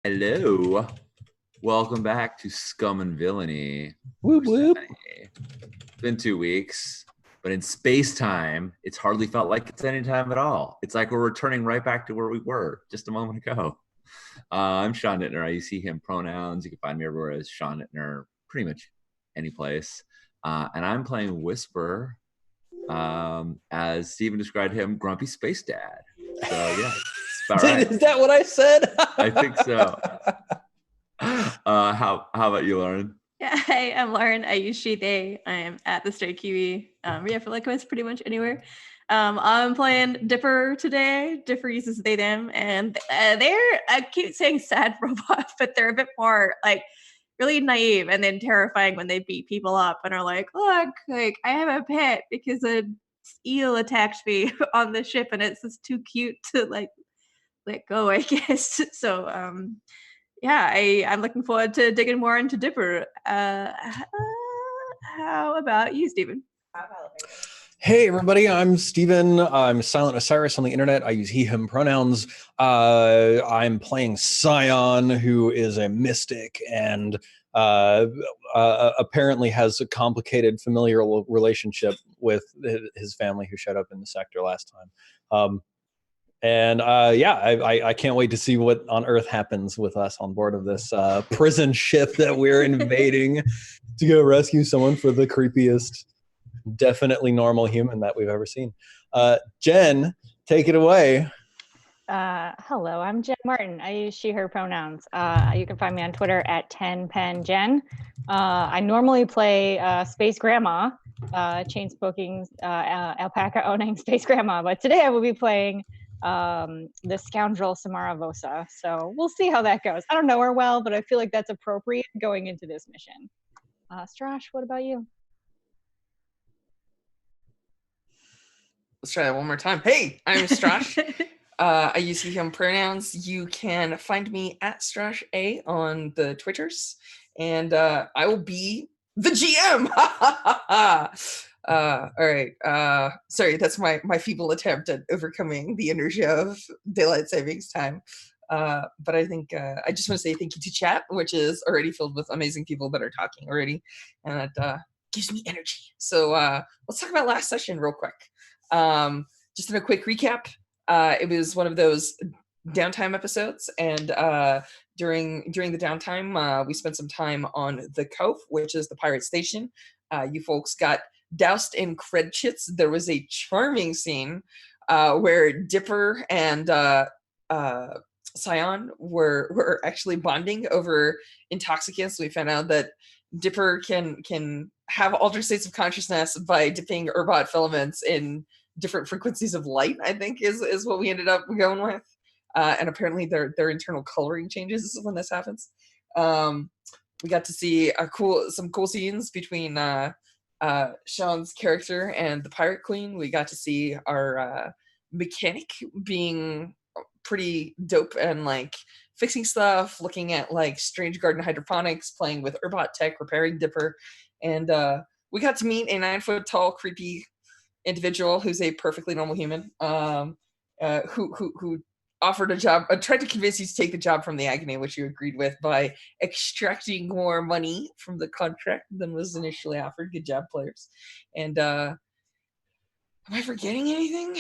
Hello. Welcome back to Scum and Villainy. Whoop whoop. It's been 2 weeks, but in space time, it's hardly felt like it's any time at all. It's like we're returning right back to where we were just a moment ago. I'm Sean Nittner. I use he, him pronouns. You can find me everywhere as Sean Nittner, pretty much any place. And I'm playing Whisper, as Steven described him, Grumpy Space Dad. So, yeah. Right. Is that what I said? I think so. How about you, Lauren? Yeah, hi, I'm Lauren. I use she, they. I am at the Stray Kiwi. I feel like it's pretty much anywhere. I'm playing Dipper today. Dipper uses they, them, and I keep saying sad robot, but they're a bit more like really naive and then terrifying when they beat people up and are like, look, like I have a pet because a eel attacked me on the ship and it's just too cute to like let go, I guess. So yeah, I'm looking forward to digging more into Dipper. How about you, Steven? Hey everybody, I'm Steven. I'm Silent Osiris on the internet. I use he, him pronouns. I'm playing Scion, who is a mystic and apparently has a complicated familial relationship with his family who showed up in the sector last time. I can't wait to see what on earth happens with us on board of this prison ship that we're invading to go rescue someone for the creepiest, definitely normal human that we've ever seen. Jen, take it away. Hello, I'm Jen Martin. I use she, her pronouns. You can find me on Twitter at 10penjen. I normally play Space Grandma, chain-smoking, alpaca-owning Space Grandma, but today I will be playing the scoundrel Samara Vosa. So we'll see how that goes. I don't know her well, but I feel like that's appropriate going into this mission. Strash, what about you? Let's try that one more time. Hey, I'm Strash. I use he, him pronouns. You can find me at Strash A on the Twitters, and I will be the GM. All right. Sorry, that's my feeble attempt at overcoming the inertia of daylight savings time. But I think I just want to say thank you to chat, which is already filled with amazing people that are talking already, and it gives me energy. So let's talk about last session real quick. Just in a quick recap, it was one of those downtime episodes, and during the downtime, we spent some time on the Cove, which is the pirate station. You folks got doused in cred chits. There was a charming scene where Dipper and Scion were actually bonding over intoxicants. We found out that Dipper can have altered states of consciousness by dipping Urbot filaments in different frequencies of light, I think is what we ended up going with. And apparently their internal coloring changes when this happens. We got to see some cool scenes between Sean's character and the Pirate Queen. We got to see our mechanic being pretty dope and like fixing stuff, looking at like strange garden hydroponics, playing with Urbot tech, repairing Dipper, and we got to meet a 9-foot tall, creepy individual who's a perfectly normal human, who offered a job, tried to convince you to take the job from the Agony, which you agreed with by extracting more money from the contract than was initially offered. Good job, players. And am I forgetting anything?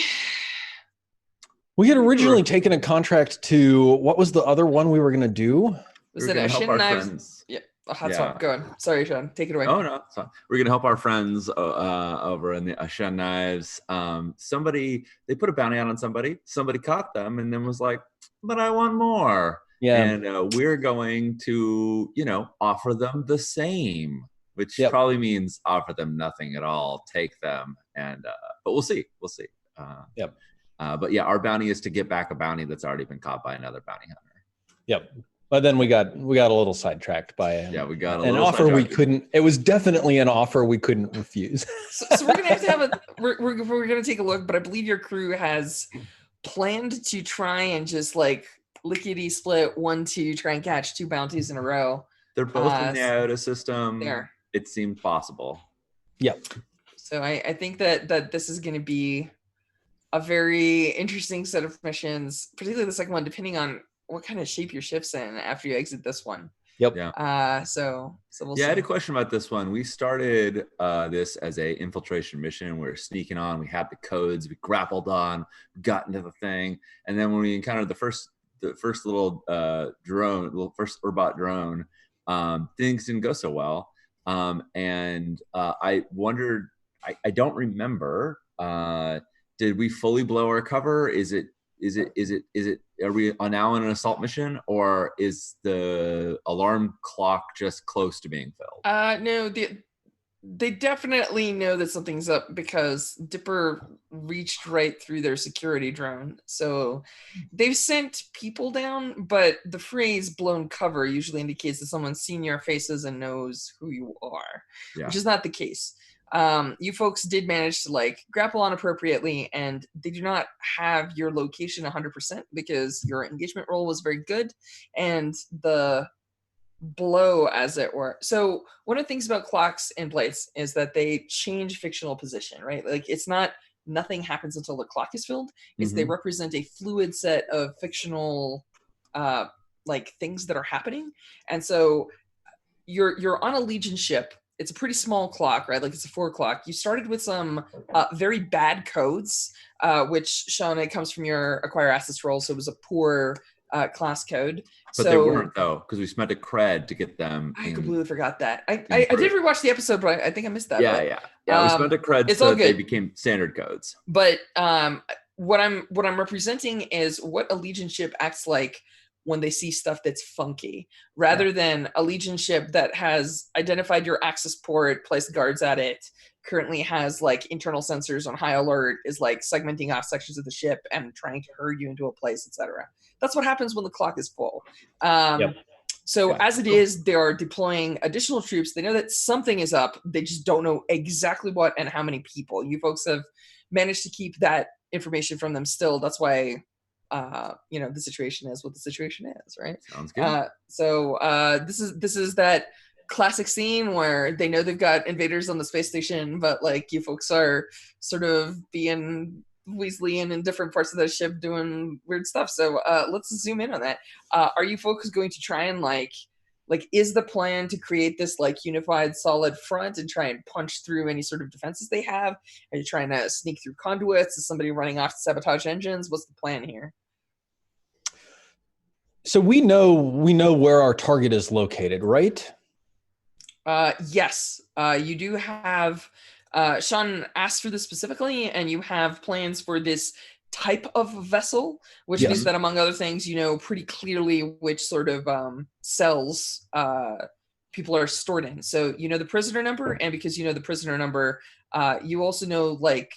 We had originally taken a contract to, what was the other one we were going to do? Was it Ocean Knives? Yeah. Hot swap. Go on. Sorry, Sean. Take it away. Oh, no. It's fine. We're going to help our friends over in the Ashen Knives. They put a bounty out on somebody. Somebody caught them and then was like, but I want more. Yeah. And we're going to, offer them the same, which probably means offer them nothing at all. Take them. And but we'll see. We'll see. But yeah, our bounty is to get back a bounty that's already been caught by another bounty hunter. Yep. But then we got a little sidetracked by we got an offer we couldn't. It was definitely an offer we couldn't refuse. So we're gonna have to we're gonna take a look. But I believe your crew has planned to try and just like lickety split 1-2, try and catch 2 bounties in a row. They're both in the IOTA system. There, it seemed possible. Yep. So I think that this is going to be a very interesting set of missions, particularly the second one, depending on what kind of shape your ship's in after you exit this one. Yep. Yeah. So we'll Yeah, see. I had a question about this one. We started this as a infiltration mission. We were sneaking on. We had the codes. We grappled on. Got into the thing, and then when we encountered the first little first Urbot drone, things didn't go so well. And I wondered. I don't remember. Did we fully blow our cover? Is it? Are we now on an assault mission, or is the alarm clock just close to being filled? No, they definitely know that something's up because Dipper reached right through their security drone. So they've sent people down, but the phrase blown cover usually indicates that someone's seen your faces and knows who you are, which is not the case. You folks did manage to like grapple on appropriately, and they do not have your location 100% because your engagement roll was very good and the blow, as it were. So one of the things about clocks and plates is that they change fictional position, right? Like it's not nothing happens until the clock is filled. It's they represent a fluid set of fictional like things that are happening. And so you're on a Legion ship. It's a pretty small clock, right? Like it's a 4 o'clock. You started with some very bad codes, which, Sean, it comes from your acquire assets roll, so it was a poor class code. But they weren't, though, because we spent a cred to get them. I completely forgot that. I did rewatch the episode, but I think I missed that. Yeah. We spent a cred so they became standard codes. But what I'm representing is what a Legion ship acts like when they see stuff that's funky, rather than a Legion ship that has identified your access port, placed guards at it, currently has like internal sensors on high alert, is like segmenting off sections of the ship and trying to herd you into a place, etc. That's what happens when the clock is full. So as it is, they are deploying additional troops. They know that something is up. They just don't know exactly what and how many people. You folks have managed to keep that information from them still. That's why the situation is what the situation is, right? Sounds good. This is that classic scene where they know they've got invaders on the space station, but like you folks are sort of being Weasley in different parts of the ship doing weird stuff. So let's zoom in on that. Are you folks going to try and like is the plan to create this like unified solid front and try and punch through any sort of defenses they have? Are you trying to sneak through conduits? Is somebody running off to sabotage engines? What's the plan here? So we know where our target is located, right? Yes, you do have. Sean asked for this specifically, and you have plans for this type of vessel, which means that, among other things, you know pretty clearly which sort of cells people are stored in. So you know the prisoner number, and because you know the prisoner number, you also know like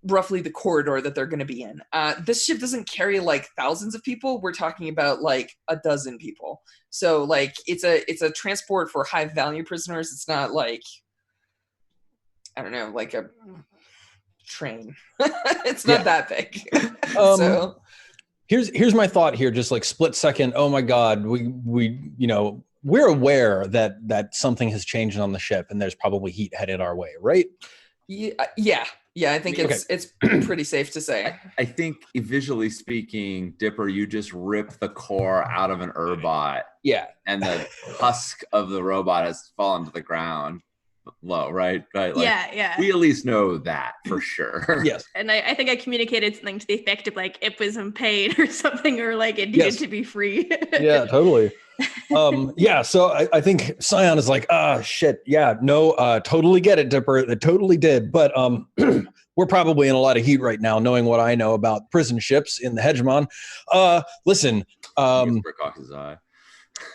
roughly the corridor that they're going to be in. This ship doesn't carry like thousands of people. We're talking about like a dozen people. So like it's a transport for high value prisoners. It's not like, I don't know, like a train. It's not that big. So here's my thought here, just like split second. Oh my God, we're aware that something has changed on the ship and there's probably heat headed our way, right? Yeah, I think it's pretty safe to say. I think visually speaking, Dipper, you just rip the core out of an Urbot. Yeah. And the husk of the robot has fallen to the ground low, right? Like, yeah. We at least know that for sure. Yes. And I think I communicated something to the effect of like it was in pain or something, or like it needed to be free. Yeah, totally. So I think Scion is like, shit. Yeah, no, totally get it, Dipper. It totally did. But we're probably in a lot of heat right now, knowing what I know about prison ships in the Hegemon. Listen,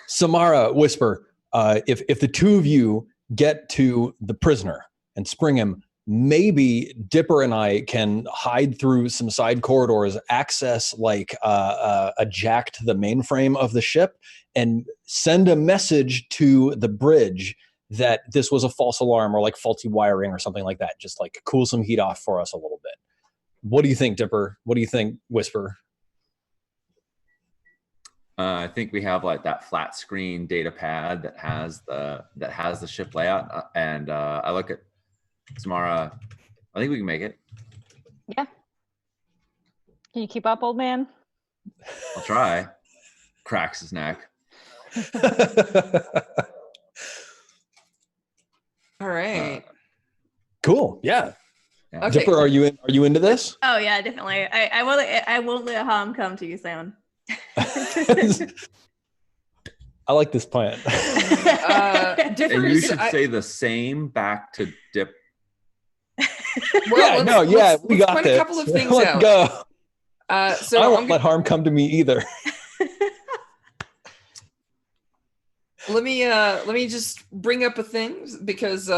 Samara, Whisper, if the two of you get to the prisoner and spring him, maybe Dipper and I can hide through some side corridors, access like a jack to the mainframe of the ship, and send a message to the bridge that this was a false alarm or like faulty wiring or something like that. Just like cool some heat off for us a little bit. What do you think, Dipper? What do you think, Whisper? I think we have like that flat screen data pad that has the ship layout, and I look at Samara. I think we can make it. Yeah. Can you keep up, old man? I'll try. cracks his neck. All right. Cool. Yeah. Okay. Dipper, are you into this? Oh yeah, definitely. I won't let harm come to you, Sion. I like this plan. Dipper, And you should say the same back to Dip. Well, we got point this. a couple of things Let's out. Go. So I won't let harm come to me either. let me just bring up a thing because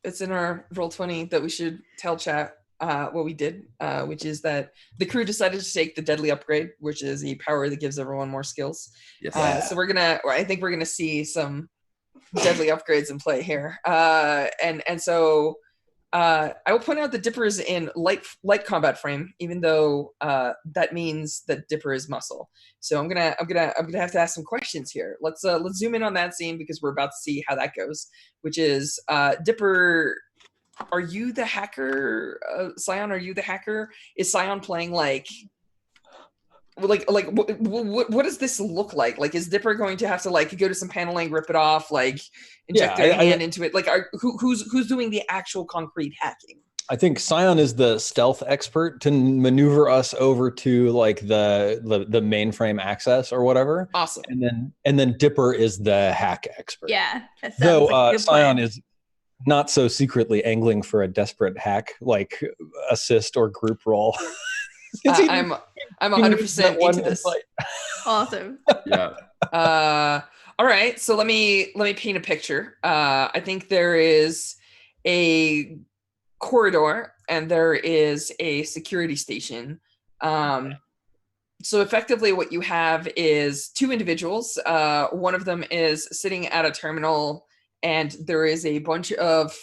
it's in our Roll20 that we should tell chat what we did, which is that the crew decided to take the deadly upgrade, which is a power that gives everyone more skills. Yes. So I think we're gonna see some deadly upgrades in play here. And so I will point out that Dipper is in light combat frame, even though that means that Dipper is muscle. So I'm gonna have to ask some questions here. Let's zoom in on that scene because we're about to see how that goes. Which is Dipper, are you the hacker? Sion, are you the hacker? Is Sion playing like what does this look like? Like, is Dipper going to have to like go to some paneling, rip it off, like inject their hand into it? Like, who's doing the actual concrete hacking? I think Sion is the stealth expert to maneuver us over to like the mainframe access or whatever. Awesome. And then Dipper is the hack expert. Yeah. Though Sion is not so secretly angling for a desperate hack like assist or group role. I'm 100% into this. Awesome. Yeah. All right. So let me paint a picture. I think there is a corridor and there is a security station. So effectively what you have is two individuals. One of them is sitting at a terminal and there is a bunch of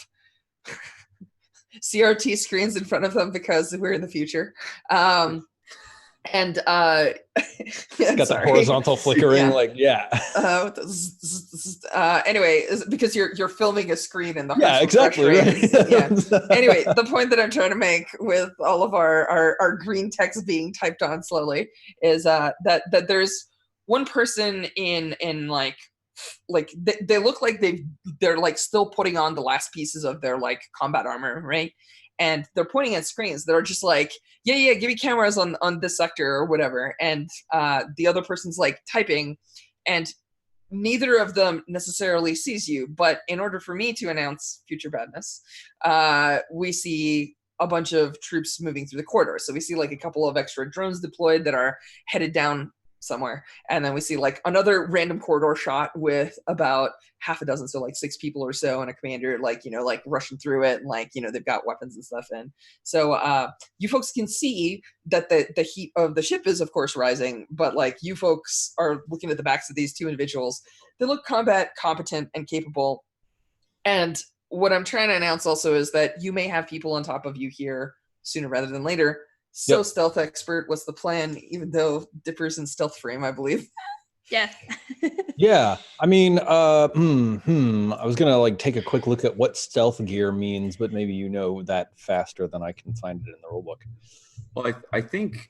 CRT screens in front of them because we're in the future. And it's got the horizontal flickering, anyway, because you're filming a screen in the exactly right. Anyway, the point that I'm trying to make with all of our green text being typed on slowly is that there's one person in like they look like they're like still putting on the last pieces of their like combat armor, right? And they're pointing at screens that are just like, yeah, give me cameras on this sector or whatever. And the other person's like typing, and neither of them necessarily sees you. But in order for me to announce future badness, we see a bunch of troops moving through the corridor. So we see like a couple of extra drones deployed that are headed down somewhere, and then we see like another random corridor shot with about half a dozen, so like 6 people or so, and a commander like rushing through it, and like they've got weapons and stuff in. So you folks can see that the heat of the ship is of course rising, but like you folks are looking at the backs of these two individuals. They look combat competent and capable. And what I'm trying to announce also is that you may have people on top of you here sooner rather than later. So stealth expert, what's the plan? Even though Dipper's in stealth frame, I believe. Yes. Yeah. I mean, I was gonna like take a quick look at what stealth gear means, but maybe you know that faster than I can find it in the rulebook. Well, I think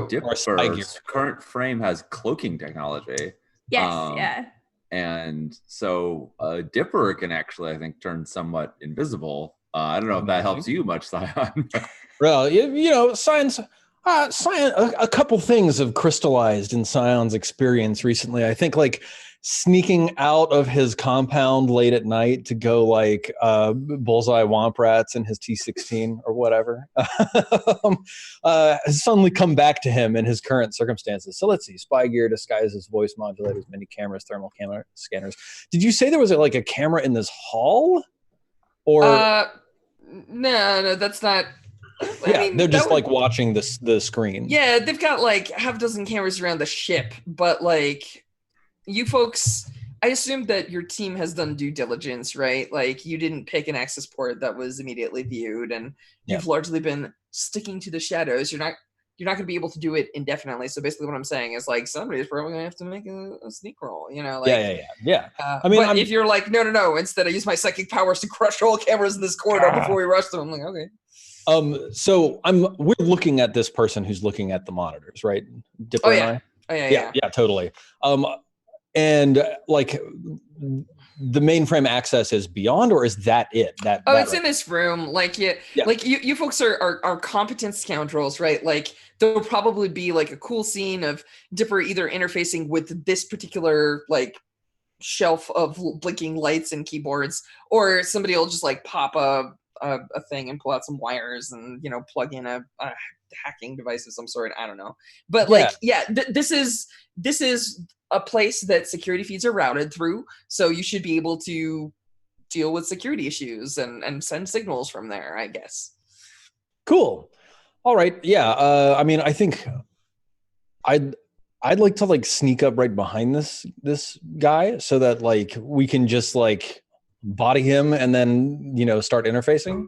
Dipper's current frame has cloaking technology. Yes. Yeah. And so Dipper can actually, I think, turn somewhat invisible. I don't know if that helps you much, Sion. Well, Sion's a couple things have crystallized in Sion's experience recently. I think like sneaking out of his compound late at night to go like bullseye womp rats in his T-16 or whatever has suddenly come back to him in his current circumstances. So let's see: spy gear, disguises, voice modulators, mini cameras, thermal camera scanners. Did you say there was like a camera in this hall? Or no, that's not. Yeah, I mean, they're just like watching the screen. Yeah, they've got like half a dozen cameras around the ship, but like you folks, I assume that your team has done due diligence, right? Like you didn't pick an access port that was immediately viewed, and you've largely been sticking to the shadows. You're not going to be able to do it indefinitely. So basically, what I'm saying is like somebody's probably going to have to make a sneak roll. Like, yeah. I mean, if you're like, no, instead I use my psychic powers to crush all cameras in this corridor before we rush them. I'm like, okay. So we're looking at this person who's looking at the monitors, right? Dipper and I? Oh yeah. Totally. And like the mainframe access is beyond, or is that it? It's in this room. Like like you folks are competent scoundrels, right? Like there'll probably be like a cool scene of Dipper either interfacing with this particular like shelf of blinking lights and keyboards, or somebody will just like pop a thing and pull out some wires and plug in a hacking device of some sort. I don't know, but this is a place that security feeds are routed through, so you should be able to deal with security issues and send signals from there, I guess. Cool. All right. Yeah. I mean, I think I'd like to like sneak up right behind this guy so that like we can just like body him and then start interfacing.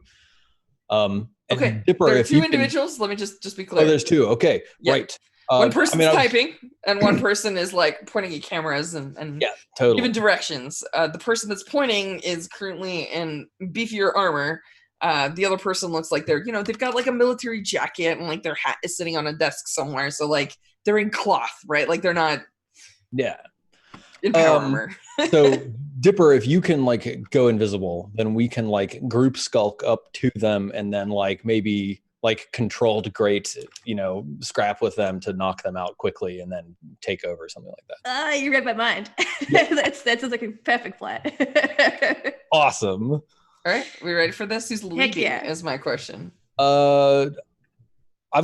Okay. Dipper, there are two individuals. Let me just be clear. Oh, there's two. Okay. Yep. Right. One person's typing and one person is like pointing at cameras and totally giving directions. The person that's pointing is currently in beefier armor. The other person looks like they're, they've got like a military jacket and like their hat is sitting on a desk somewhere. So like they're in cloth, right? Like they're not in power armor. So Dipper, if you can like go invisible, then we can like group skulk up to them and then like maybe like controlled great, scrap with them to knock them out quickly and then take over, something like that. You read my mind. That sounds like a perfect plan. Awesome. All right, we ready for this? Who's leading is my question. I've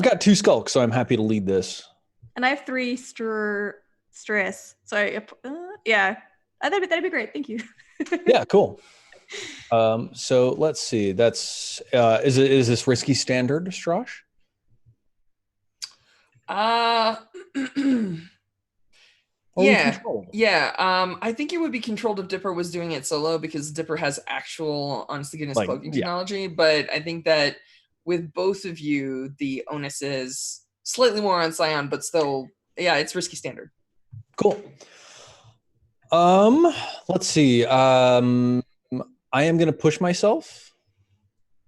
got 2 skulks, so I'm happy to lead this. And I have 3 stress. Sorry. That'd be great. Thank you. Yeah, cool. So let's see. That's is this risky standard, Strash? Yeah. I think it would be controlled if Dipper was doing it solo, because Dipper has actual honest to goodness cloaking technology. But I think that with both of you, the onus is slightly more on Scion, but still, it's risky standard. Cool. Let's see. I am going to push myself.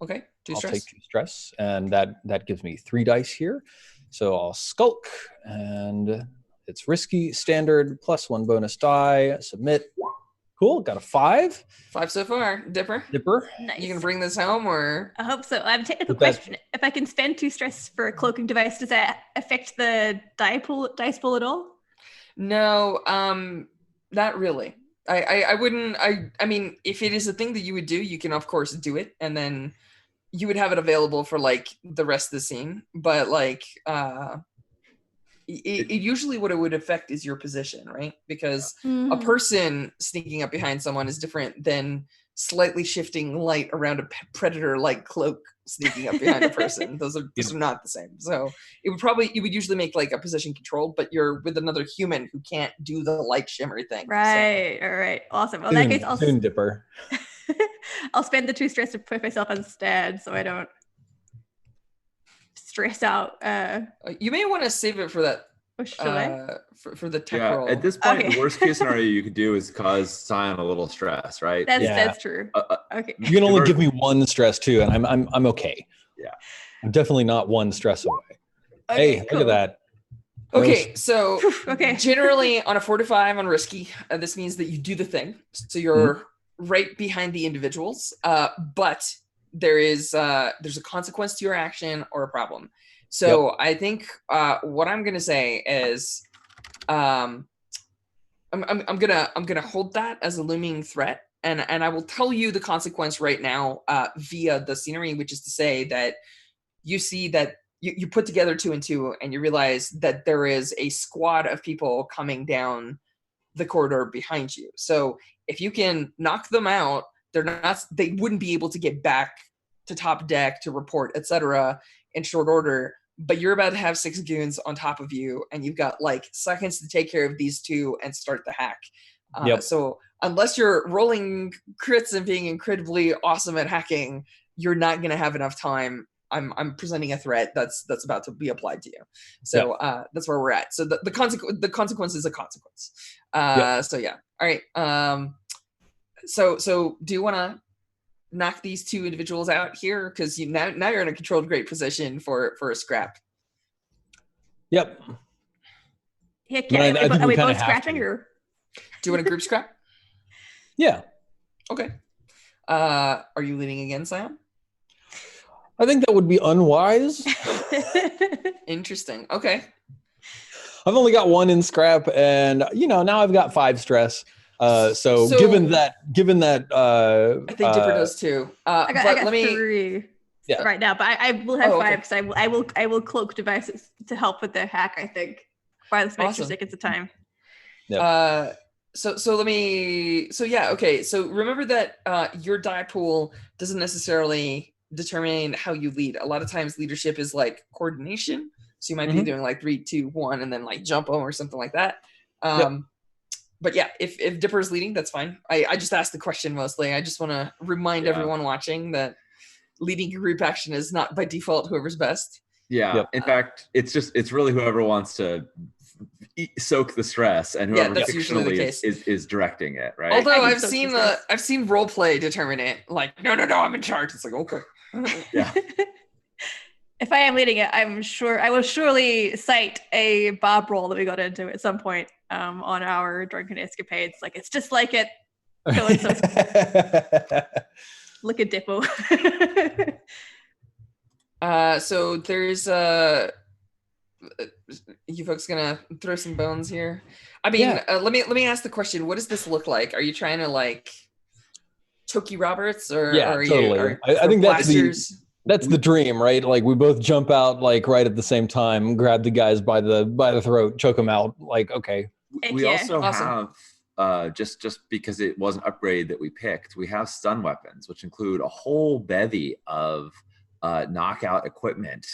Okay. I'll take 2 stress, and that gives me 3 dice here. So I'll skulk, and it's risky standard plus 1 bonus die. Submit. Cool. Got a 5. 5 so far. Dipper. Nice. You gonna bring this home, or? I hope so. I have a technical question. If I can spend 2 stress for a cloaking device, does that affect the dice pool at all? No. Not really. I wouldn't. I mean, if it is a thing that you would do, you can of course do it, and then you would have it available for like the rest of the scene. But like, it usually what it would affect is your position, right? Because a person sneaking up behind someone is different than slightly shifting light around a predator-like cloak sneaking up behind a person. Those are not the same. So it would usually make like a position controlled, but you're with another human who can't do the light shimmery thing. Right. So. All right. Awesome. Well, in that case, I'll Dipper. I'll spend the 2 stress to put myself instead, so I don't stress out. You may want to save it for that. Should I? For the tech roll. At this point, the worst case scenario you could do is cause Scion a little stress, right? That's true. Okay. You can only give me 1 stress too, and I'm okay. Yeah. I'm definitely not 1 stress away. Okay, hey, cool. Look at that. Okay, so generally on a 4 to 5 on risky, this means that you do the thing. So you're right behind the individuals, but there's a consequence to your action or a problem. So I think what I'm gonna say is, I'm gonna hold that as a looming threat, and I will tell you the consequence right now via the scenery, which is to say that you see that you put together 2 and 2, and you realize that there is a squad of people coming down the corridor behind you. So if you can knock them out, they wouldn't be able to get back to top deck to report, etc. in short order. But you're about to have 6 goons on top of you, and you've got like seconds to take care of these 2 and start the hack. So unless you're rolling crits and being incredibly awesome at hacking, you're not going to have enough time. I'm presenting a threat that's about to be applied to you. So that's where we're at. So the consequence is a consequence. So yeah. All right. So do you want to knock these 2 individuals out here, because now you're in a controlled great position for a scrap? Yep. Heck I mean, yeah. I think Are we we kinda both have scratching to. or? Do you want a group scrap? Yeah. Okay. Are you leading again, Sion? I think that would be unwise. Interesting. Okay. I've only got 1 in scrap, and now I've got 5 stress. So given that, I think Dipper does too. I got 3 Yeah. right now, but I will have 5 okay. because I will cloak devices to help with the hack. I think by this extra seconds of time. Yep. Okay. So remember that your die pool doesn't necessarily determine how you lead. A lot of times leadership is like coordination. So you might be doing like 3, 2, 1, and then like jump them or something like that. But yeah, if Dipper is leading, that's fine. I just asked the question mostly. I just want to remind everyone watching that leading a group action is not by default whoever's best. Yeah. Yep. In fact, it's really whoever wants to soak the stress, and whoever that's usually the case. is directing it, right? Although I've seen role play determine it. Like, no, I'm in charge. It's like, okay. Yeah. If I am leading it, I will surely cite a Bob roll that we got into at some point on our drunken escapades. Like, it's just like it. Look at Dippo. So there's you folks gonna throw some bones here? I mean, let me ask the question. What does this look like? Are you trying to like Toki Roberts or are totally. you? I think that's the dream, right? Like we both jump out like right at the same time, grab the guys by the throat, choke them out. Like, okay. We also have just because it was an upgrade that we picked, we have stun weapons, which include a whole bevy of knockout equipment,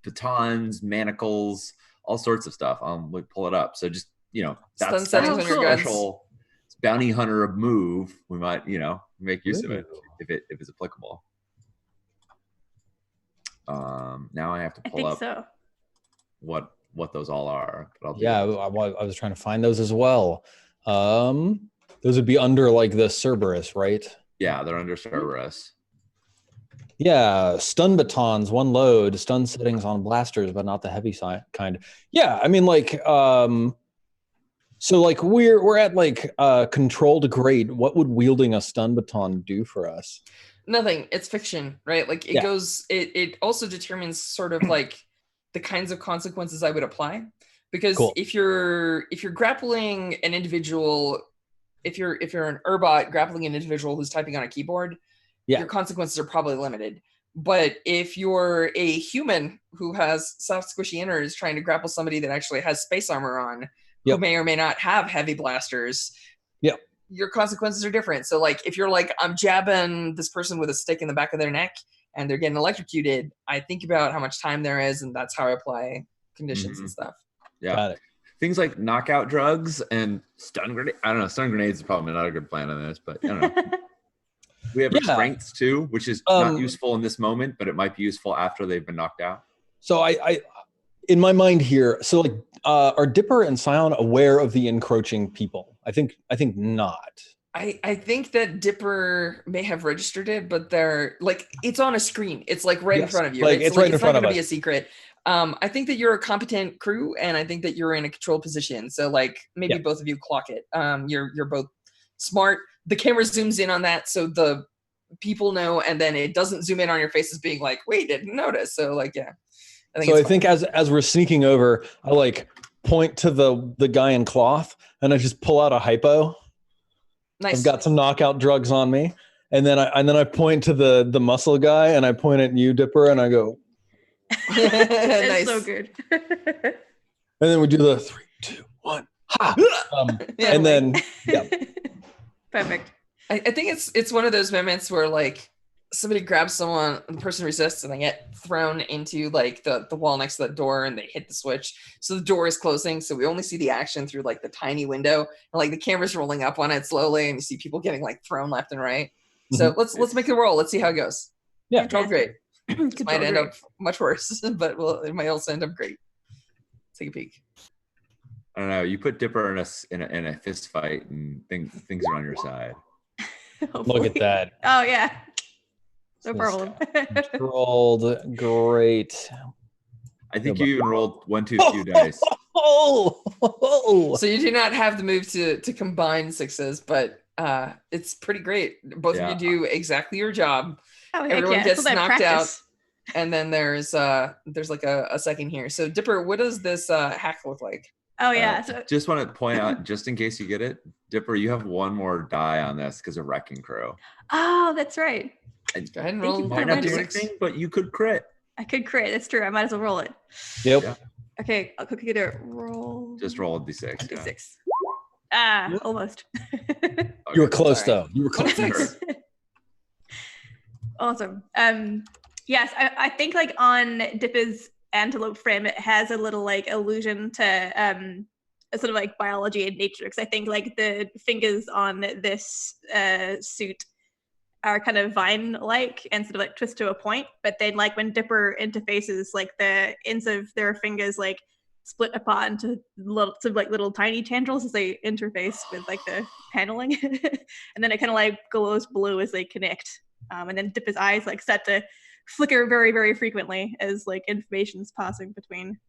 batons, manacles, all sorts of stuff. We pull it up. So just that's a special bounty hunter move. We might make use of it if it's applicable. Now I have to pull up what those all are. But I was trying to find those as well. Those would be under like the Cerberus, right? Yeah, they're under Cerberus. Yeah, stun batons, 1 load, stun settings on blasters, but not the heavy kind. Yeah, I mean like so like we're at like controlled grade. What would wielding a stun baton do for us? Nothing. It's fiction, right? Like it goes. It also determines sort of like the kinds of consequences I would apply, because if you're grappling an individual, if you're an Urbot grappling an individual who's typing on a keyboard, your consequences are probably limited. But if you're a human who has soft squishy inners trying to grapple somebody that actually has space armor on, who may or may not have heavy blasters, your consequences are different. So like if you're like, I'm jabbing this person with a stick in the back of their neck and they're getting electrocuted, I think about how much time there is, and that's how I apply conditions and stuff. Yeah. Got it. Things like knockout drugs and stun grenades. I don't know. Stun grenades is probably not a good plan on this, but I don't know. We have restraints too, which is not useful in this moment, but it might be useful after they've been knocked out. So I in my mind here, so like are Dipper and Scion aware of the encroaching people? I think not. I think that Dipper may have registered it, but they're like, it's on a screen. It's like right in front of you. Like, it's right in front of us. It's not going to be a secret. I think that you're a competent crew, and I think that you're in a controlled position. So like maybe both of you clock it. You're both smart. The camera zooms in on that, so the people know, and then it doesn't zoom in on your faces being like, wait, didn't notice. So like, yeah. I think as we're sneaking over, I like point to the guy in cloth, and I just pull out a hypo. Nice. I've got some knockout drugs on me, and then I point to the muscle guy, and I point at you, Dipper, and I go. It's nice. so good. And then we do the 3, 2, 1, ha! And then Perfect. I think it's one of those moments where like somebody grabs someone, the person resists, and they get thrown into like the wall next to the door, and they hit the switch. So the door is closing, so we only see the action through like the tiny window, and like the camera's rolling up on it slowly, and you see people getting like thrown left and right. So let's make a roll. Let's see how it goes. Yeah, 12 great. It might end up much worse, but it might also end up great. Take a peek. I don't know. You put Dipper in a fist fight, and things are on your side. Look at that. Oh yeah. No problem. Controlled. Great. I think you even rolled 1, 2, few dice. So you do not have the move to combine sixes, but it's pretty great. Both of you do exactly your job. Oh, Everyone gets knocked out, and then there's like a second here. So Dipper, what does this hack look like? Oh yeah. So just want to point out, just in case you get it, Dipper, you have one more die on this because of Wrecking Crew. Oh, that's right. Go ahead and roll. You might not do anything, but you could crit. I could crit. That's true. I might as well roll it. Yep. Yeah. Okay, I'll quickly do roll. Just roll a d6. D6. Ah, almost. You were close though. You were close. Awesome. Yes, I think like on Dipper's antelope frame, it has a little like allusion to a sort of like biology and nature, because I think like the fingers on this suit are kind of vine-like and sort of like twist to a point, but then like when Dipper interfaces, like the ends of their fingers like split apart into little tiny tendrils as they interface with like the paneling, and then it kind of like glows blue as they connect, and then Dipper's eyes like start to flicker very, very frequently as like information's passing between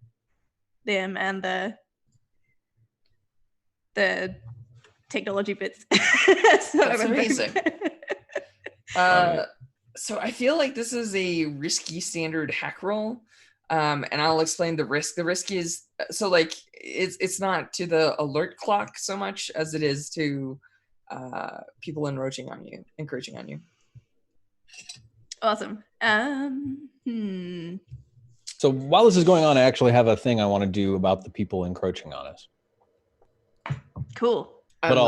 them and the technology bits. So that's amazing. So I feel like this is a risky standard hack roll, and I'll explain the risk. The risk is so like it's not to the alert clock so much as it is to people encroaching on you. Awesome. So while this is going on, I actually have a thing I want to do about the people encroaching on us. Cool. But I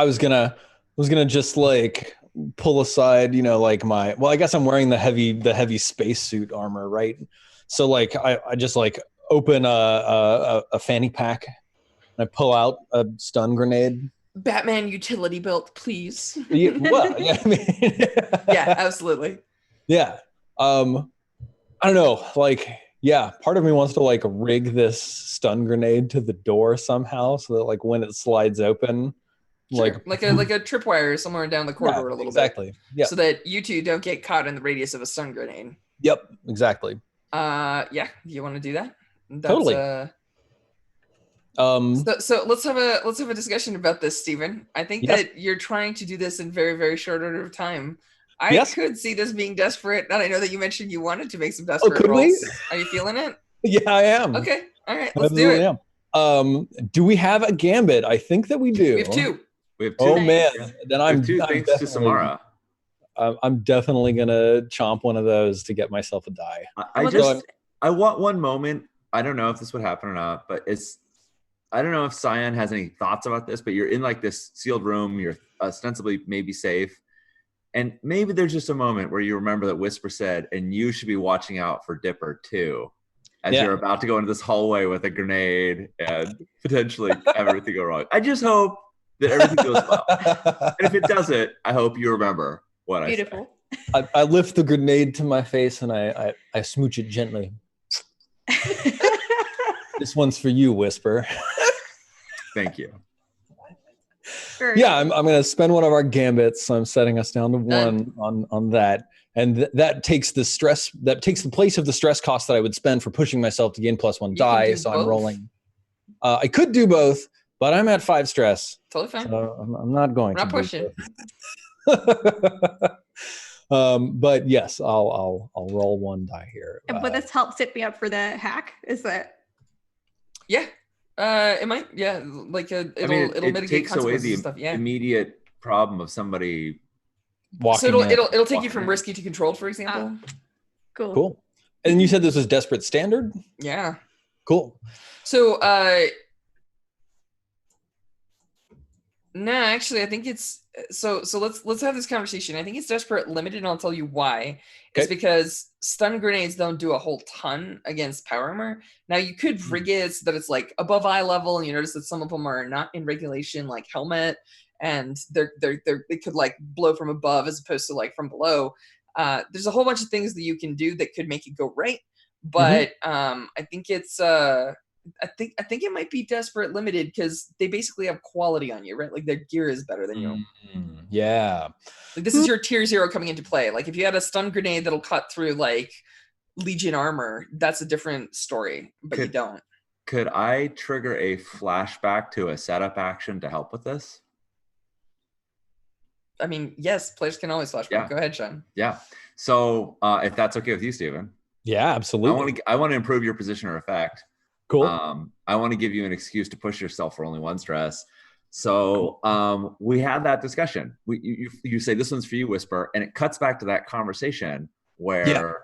was gonna just like pull aside, like I guess I'm wearing the heavy spacesuit armor, right? So like I just like open a fanny pack and I pull out a stun grenade. Batman utility belt, please. Yeah, well, yeah, I mean, yeah, absolutely. Yeah. I don't know, like, yeah, part of me wants to like rig this stun grenade to the door somehow so that like when it slides open, sure. like a tripwire somewhere down the corridor a little bit. Yeah. So that you two don't get caught in the radius of a stun grenade. Yep, exactly. Yeah, you want to do that? Totally. So let's have a discussion about this, Stephen. I think that you're trying to do this in very, very short order of time. I could see this being desperate, and I know that you mentioned you wanted to make some desperate rolls. Are you feeling it? Yeah, I am. Okay, all right, let's do it. Do we have a gambit? I think that we do. We have two. Oh man, then I'm two thanks to Samara. I'm definitely gonna chomp one of those to get myself a die. I want one moment. I don't know if this would happen or not, but I don't know if Cyan has any thoughts about this, but you're in like this sealed room. You're ostensibly maybe safe. And maybe there's just a moment where you remember that Whisper said, and you should be watching out for Dipper too, as you're about to go into this hallway with a grenade and potentially have everything go wrong. I just hope that everything goes well. And if it doesn't, I hope you remember what I said. Beautiful. I lift the grenade to my face and I smooch it gently. This one's for you, Whisper. Thank you. Yeah, I'm going to spend one of our gambits. So I'm setting us down to one on that. And that takes the stress, that takes the place of the stress cost that I would spend for pushing myself to gain +1 die. So I'm rolling. I could do both, but I'm at 5 stress. Totally fine. So I'm not going to. Not pushing. But yes, I'll roll 1 die here. And would this help set me up for the hack? Is that? Yeah. It might, like it'll mitigate takes away the stuff. immediate problem of somebody walking. So it'll take you from risky to controlled, for example. Cool. And you said this was desperate standard? Yeah. Cool. So no, actually, I think it's so let's have this conversation. I think it's desperate limited, and I'll tell you why. It's because stun grenades don't do a whole ton against power armor. Now you could rig it so that it's like above eye level, and you notice that some of them are not in regulation, like helmet, and they could like blow from above as opposed to like from below. There's a whole bunch of things that you can do that could make it go right, but I think it's I think it might be desperate limited because they basically have quality on you, right? Like their gear is better than you. Yeah. Like this is your tier 0 coming into play. Like if you had a stun grenade that'll cut through like Legion armor, that's a different story, but you don't. Could I trigger a flashback to a setup action to help with this? I mean, yes, players can always flashback. Yeah. Go ahead, Sean. Yeah. So if that's okay with you, Steven. Yeah, absolutely. I want to improve your position or effect. Cool. I want to give you an excuse to push yourself for only one stress. So we had that discussion. You say this one's for you, Whisper, and it cuts back to that conversation where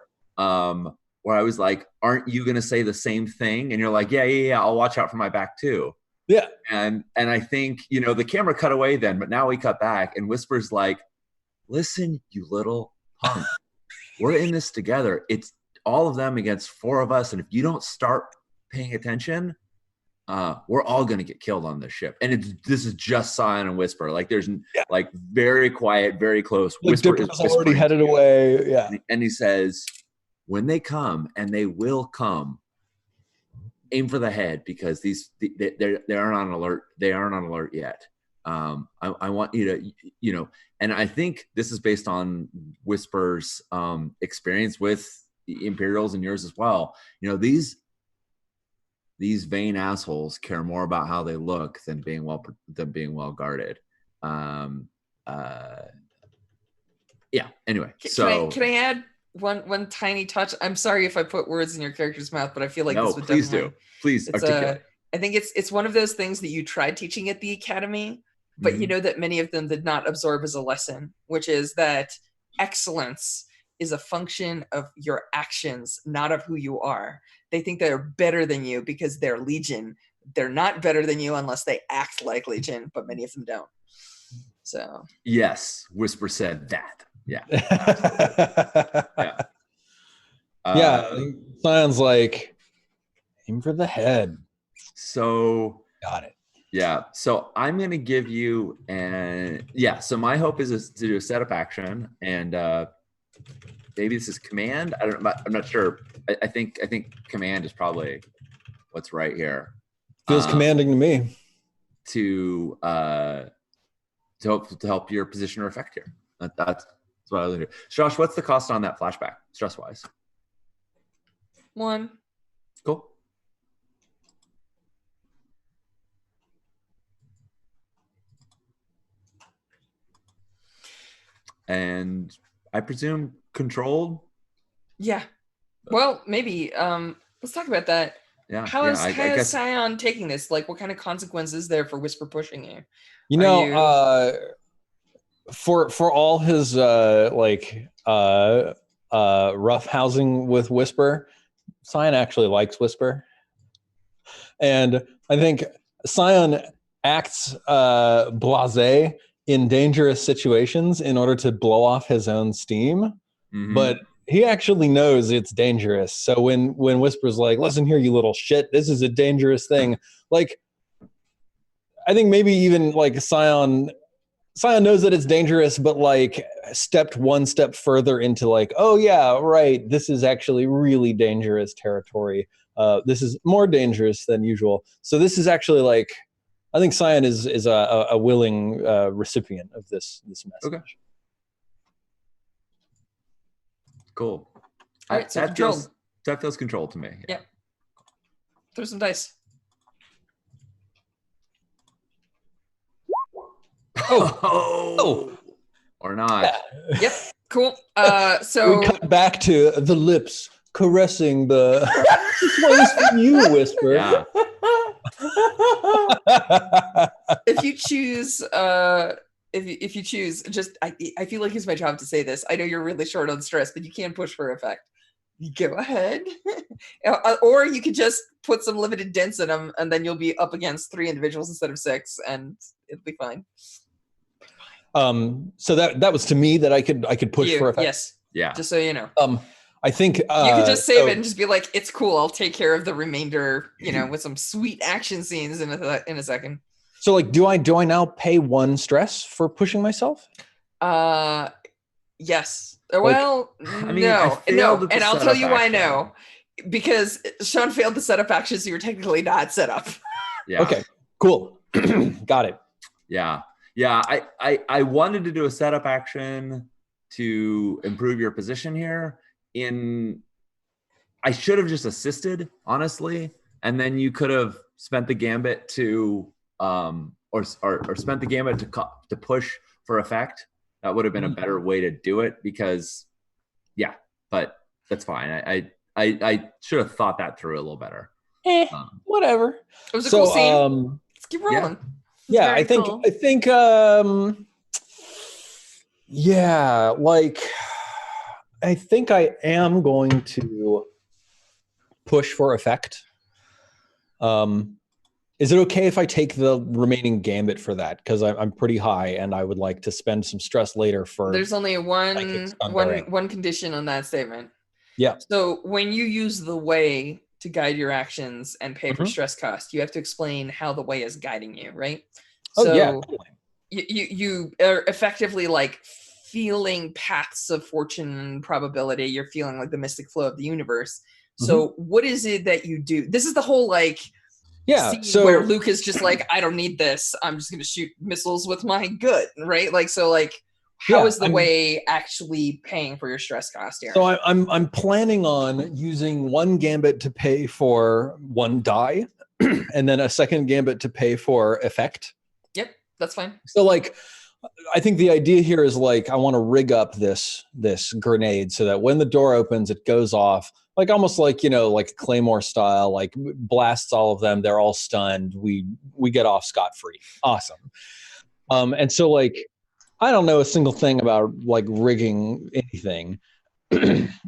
where I was like, "Aren't you going to say the same thing?" And you're like, "Yeah, I'll watch out for my back too." Yeah. And I think the camera cut away then, but now we cut back, and Whisper's like, "Listen, you little punk, we're in this together. It's all of them against 4 of us, and if you don't start paying attention, we're all going to get killed on this ship." And this is just Scion and Whisper. Like there's like very quiet, very close. Whisper is already headed away. Yeah. And he says, when they come, and they will come, aim for the head, because they aren't on alert. They aren't on alert yet. I want you to, and I think this is based on Whisper's experience with the Imperials and yours as well. These vain assholes care more about how they look than being well guarded. Yeah. Anyway, can I add one tiny touch? I'm sorry if I put words in your character's mouth, but I feel like no, this would please do. Please articulate. I think it's one of those things that you tried teaching at the academy, but you know that many of them did not absorb as a lesson, which is that excellence is a function of your actions, not of who you are. They think they're better than you because they're Legion. They're not better than you unless they act like Legion, but many of them don't. So yes, Whisper said that. Yeah. Sounds like aim for the head. So got it. Yeah. So I'm going to give you so my hope is to do a setup action, and maybe this is command. I'm not sure. I think command is probably what's right here. Feels commanding to me. To help your position or effect here. That's what I was going to do. Josh, what's the cost on that flashback, stress wise? 1. Cool. And I presume controlled? Yeah. Well, maybe. Let's talk about that. Yeah. How is Scion taking this? Like, what kind of consequences is there for Whisper pushing you? For all his rough housing with Whisper, Scion actually likes Whisper. And I think Scion acts blasé in dangerous situations in order to blow off his own steam. But he actually knows it's dangerous. So when Whisper's like, "Listen here, you little shit, this is a dangerous thing," like, I think maybe even like Scion knows that it's dangerous, but like stepped one step further into like, "Oh yeah, right, this is actually really dangerous territory. This is more dangerous than usual." So this is actually like, I think Scion is a willing recipient of this message. Okay. Cool. All right, so that feels controlled to me. Yeah. Throw some dice. Oh. Or not. Yeah. Yep. Cool. So we cut back to the lips caressing the. This one's for you, Whisper. Yeah. If you choose, if you choose, just I feel like it's my job to say this. I know you're really short on stress, but you can push for effect. You go ahead, or you could just put some limited dents in them, and then you'll be up against 3 individuals instead of 6, and it'll be fine. So that was to me that I could push for effect. Yes. Yeah. Just so you know. I think you could just save it and just be like, "It's cool. I'll take care of the remainder." With some sweet action scenes in a second. So, like, do I now pay 1 stress for pushing myself? Yes. Well, no, and I'll tell you why no. Because Sean failed the setup action, so you're technically not set up. Yeah. Okay. Cool. Got it. Yeah. Yeah. I wanted to do a setup action to improve your position here. In I should have just assisted, honestly, and then you could have spent the gambit to or spent the gambit to push for effect. That would have been a better way to do it, because but that's fine. I should have thought that through a little better. Whatever. It was a cool scene. Let's keep rolling. Yeah, I think I think I am going to push for effect. Is it okay if I take the remaining gambit for that? Because I'm pretty high, and I would like to spend some stress later for. There's only one condition on that statement. Yeah. So when you use the way to guide your actions and pay for stress cost, you have to explain how the way is guiding you, right? So you are effectively like feeling paths of fortune and probability. You're feeling like the mystic flow of the universe. So what is it that you do? This is the whole like scene where Luke is just like, I don't need this. I'm just going to shoot missiles with my good, right? Like, so like, how is the way actually paying for your stress cost here? So I'm planning on using one gambit to pay for one die, and then a second gambit to pay for effect. Yep, that's fine. So like, I think the idea here is like, I want to rig up this grenade so that when the door opens, it goes off, like almost like, like Claymore style, like blasts all of them. They're all stunned. We get off scot-free. Awesome. And so like, I don't know a single thing about like rigging anything.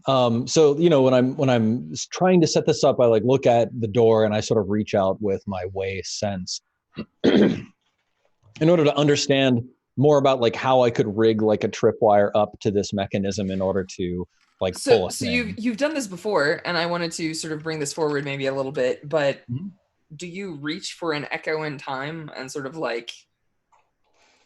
So, when I'm trying to set this up, I like look at the door and I sort of reach out with my way sense in order to understand more about like how I could rig like a tripwire up to this mechanism in order to like pull it. So you've done this before, and I wanted to sort of bring this forward maybe a little bit, but do you reach for an echo in time and sort of like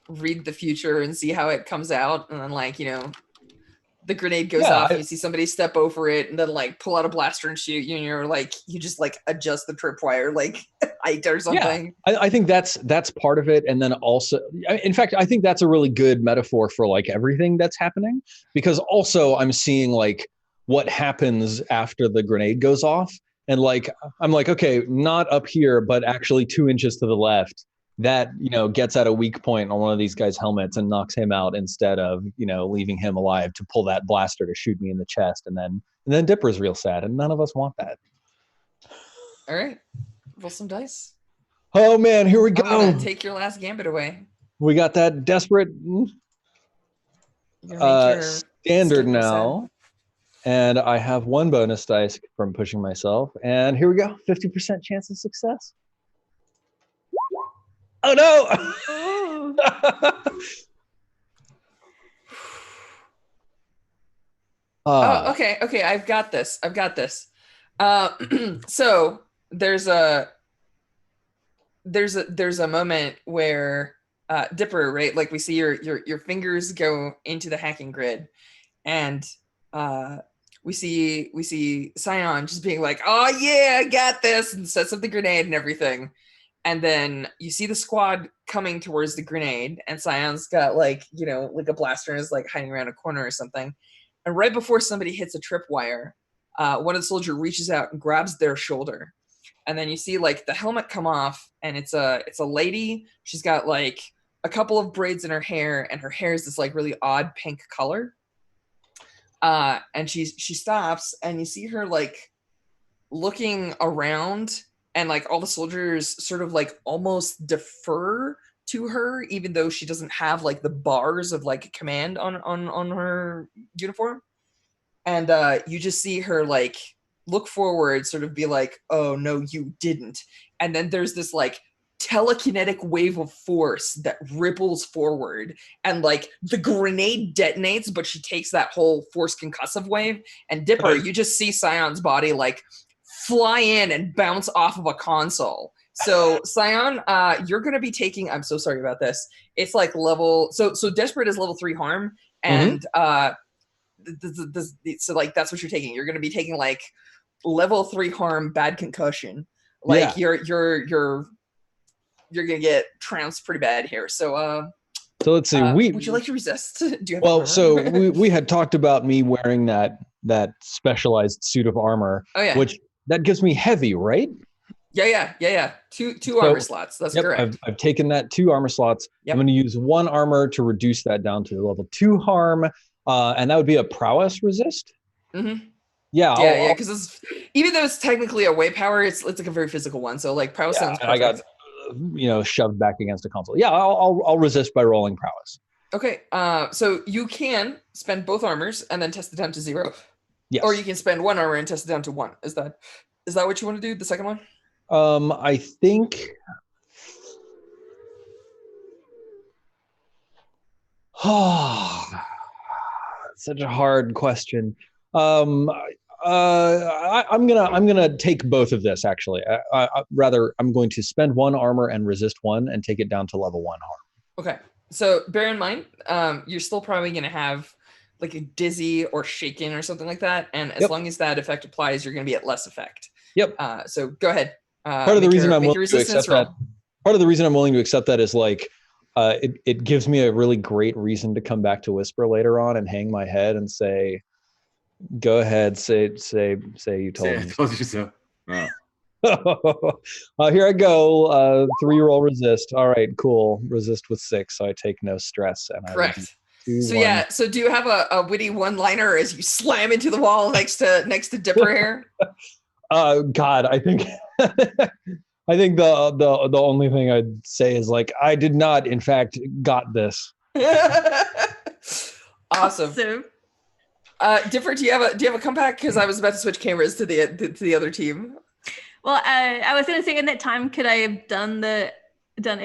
read the future and see how it comes out, and then like the grenade goes off and you see somebody step over it and then like pull out a blaster and shoot you, and you're like, you just like adjust the tripwire like height or something? I think that's part of it. And then also, in fact, I think that's a really good metaphor for like everything that's happening, because also I'm seeing like what happens after the grenade goes off, and like I'm like, okay, not up here, but actually 2 inches to the left, that gets at a weak point on one of these guys' helmets and knocks him out instead of leaving him alive to pull that blaster to shoot me in the chest, and then Dipper's real sad, and none of us want that. All right, roll some dice. Oh man, here we go. Take your last gambit away. We got that desperate standard now, and I have one bonus dice from pushing myself, and here we go. 50% chance of success. Oh no! Okay. I've got this. So there's a moment where Dipper, right? Like we see your fingers go into the hacking grid, and we see Scion just being like, oh yeah, I got this, and sets up the grenade and everything. And then you see the squad coming towards the grenade, and Scion's got like a blaster and is like hiding around a corner or something. And right before somebody hits a tripwire, one of the soldiers reaches out and grabs their shoulder. And then you see like the helmet come off, and it's a lady. She's got like a couple of braids in her hair, and her hair is this like really odd pink color. And she stops, and you see her like looking around, and like all the soldiers sort of like almost defer to her, even though she doesn't have like the bars of like command on her uniform. And you just see her like look forward, sort of be like, oh no, you didn't. And then there's this like telekinetic wave of force that ripples forward, and like the grenade detonates, but she takes that whole force concussive wave. And Dipper, you just see Scion's body like fly in and bounce off of a console. So Scion, you're going to be taking, I'm so sorry about this. It's like level, so Desperate is level 3 harm. And so like, that's what you're taking. You're going to be taking like level 3 harm, bad concussion. Like you're going to get trounced pretty bad here. So let's see. Would you like to resist? Do you have so we had talked about me wearing that that specialized suit of armor. Oh yeah. Which that gives me heavy, right? Yeah. Two armor slots. That's correct. I've taken that 2 armor slots. Yep. I'm going to use 1 armor to reduce that down to level 2 harm, and that would be a prowess resist. Mm-hmm. Yeah, because even though it's technically a way power, it's like a very physical one. So like prowess sounds perfect. I got shoved back against a console. Yeah, I'll resist by rolling prowess. Okay, so you can spend both armors and then test it down to 0. Yes. Or you can spend 1 armor and test it down to 1. Is that what you want to do? The second one? I think. Such a hard question. I'm gonna take both of this actually. Rather, I'm going to spend 1 armor and resist 1 and take it down to level 1 harm. Okay. So bear in mind, you're still probably gonna have like a dizzy or shaken or something like that, and as long as that effect applies, you're gonna be at less effect. Yep. So go ahead. Part of the reason I'm willing to accept that. Part of the reason I'm willing to accept that is like, it gives me a really great reason to come back to Whisper later on and hang my head and say, "Go ahead, say you told me." I told you so. Here I go. 3 roll resist. All right, cool. Resist with 6, so I take no stress. And correct. So do you have a witty one-liner as you slam into the wall next to Dipper here? God, I think I think the only thing I'd say is like, I did not, in fact, got this. Awesome. Dipper, do you have a comeback? Because I was about to switch cameras to the other team. Well, I was going to say, in that time, could I have done a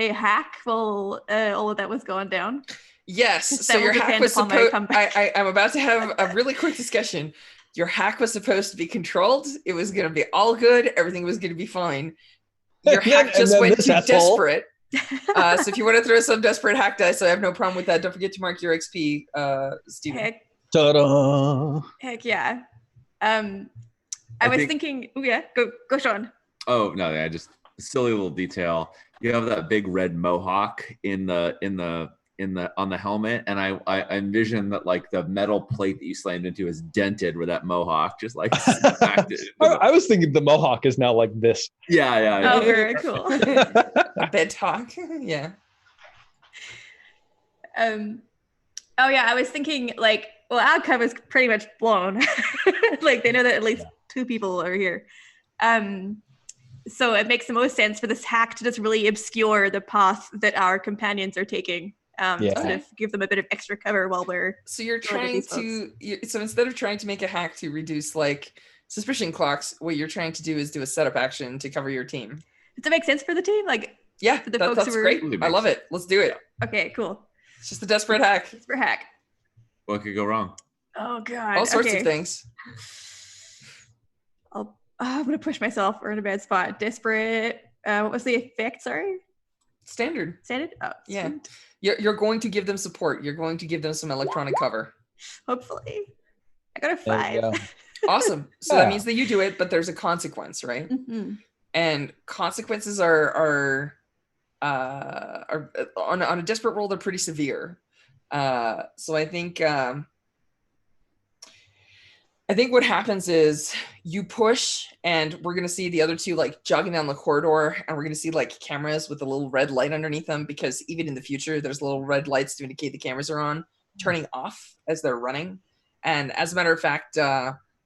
hack while all of that was going down? Yes. So your hack was supposed. I'm about to have a really quick discussion. Your hack was supposed to be controlled. It was going to be all good. Everything was going to be fine. Your hack just went too desperate. So if you want to throw some desperate hack dice, I have no problem with that. Don't forget to mark your XP, Steven. Heck, ta-da! Heck yeah. I was thinking, go Sean. Oh no, just a silly little detail. You have that big red mohawk on the helmet, and I envision that like the metal plate that you slammed into is dented where that mohawk just like smacked it. I was thinking the mohawk is now like this. Yeah. Oh, very cool. A bed talk. Yeah. Oh yeah, I was thinking like, well, Outcome is pretty much blown. Like they know that at least 2 people are here. So it makes the most sense for this hack to just really obscure the path that our companions are taking. Sort of give them a bit of extra cover while we're. So you're trying to. So instead of trying to make a hack to reduce like suspicion clocks, what you're trying to do is do a setup action to cover your team. Does it make sense for the team? Like, yeah, for the folks that's who great. I love it. Let's do it. Okay, cool. It's just a desperate hack. Desperate hack. What could go wrong? Oh god. All sorts of things. I'm gonna push myself. We're in a bad spot. Desperate. What was the effect? Sorry. Standard. Oh, yeah. You're going to give them support. You're going to give them some electronic cover. Hopefully. I got a 5. Awesome. So that means that you do it, but there's a consequence, right? Mm-hmm. And consequences are on a desperate roll, they're pretty severe. So I think what happens is you push, and we're going to see the other 2 like jogging down the corridor, and we're going to see like cameras with a little red light underneath them, because even in the future, there's little red lights to indicate the cameras are on, turning off as they're running. And as a matter of fact,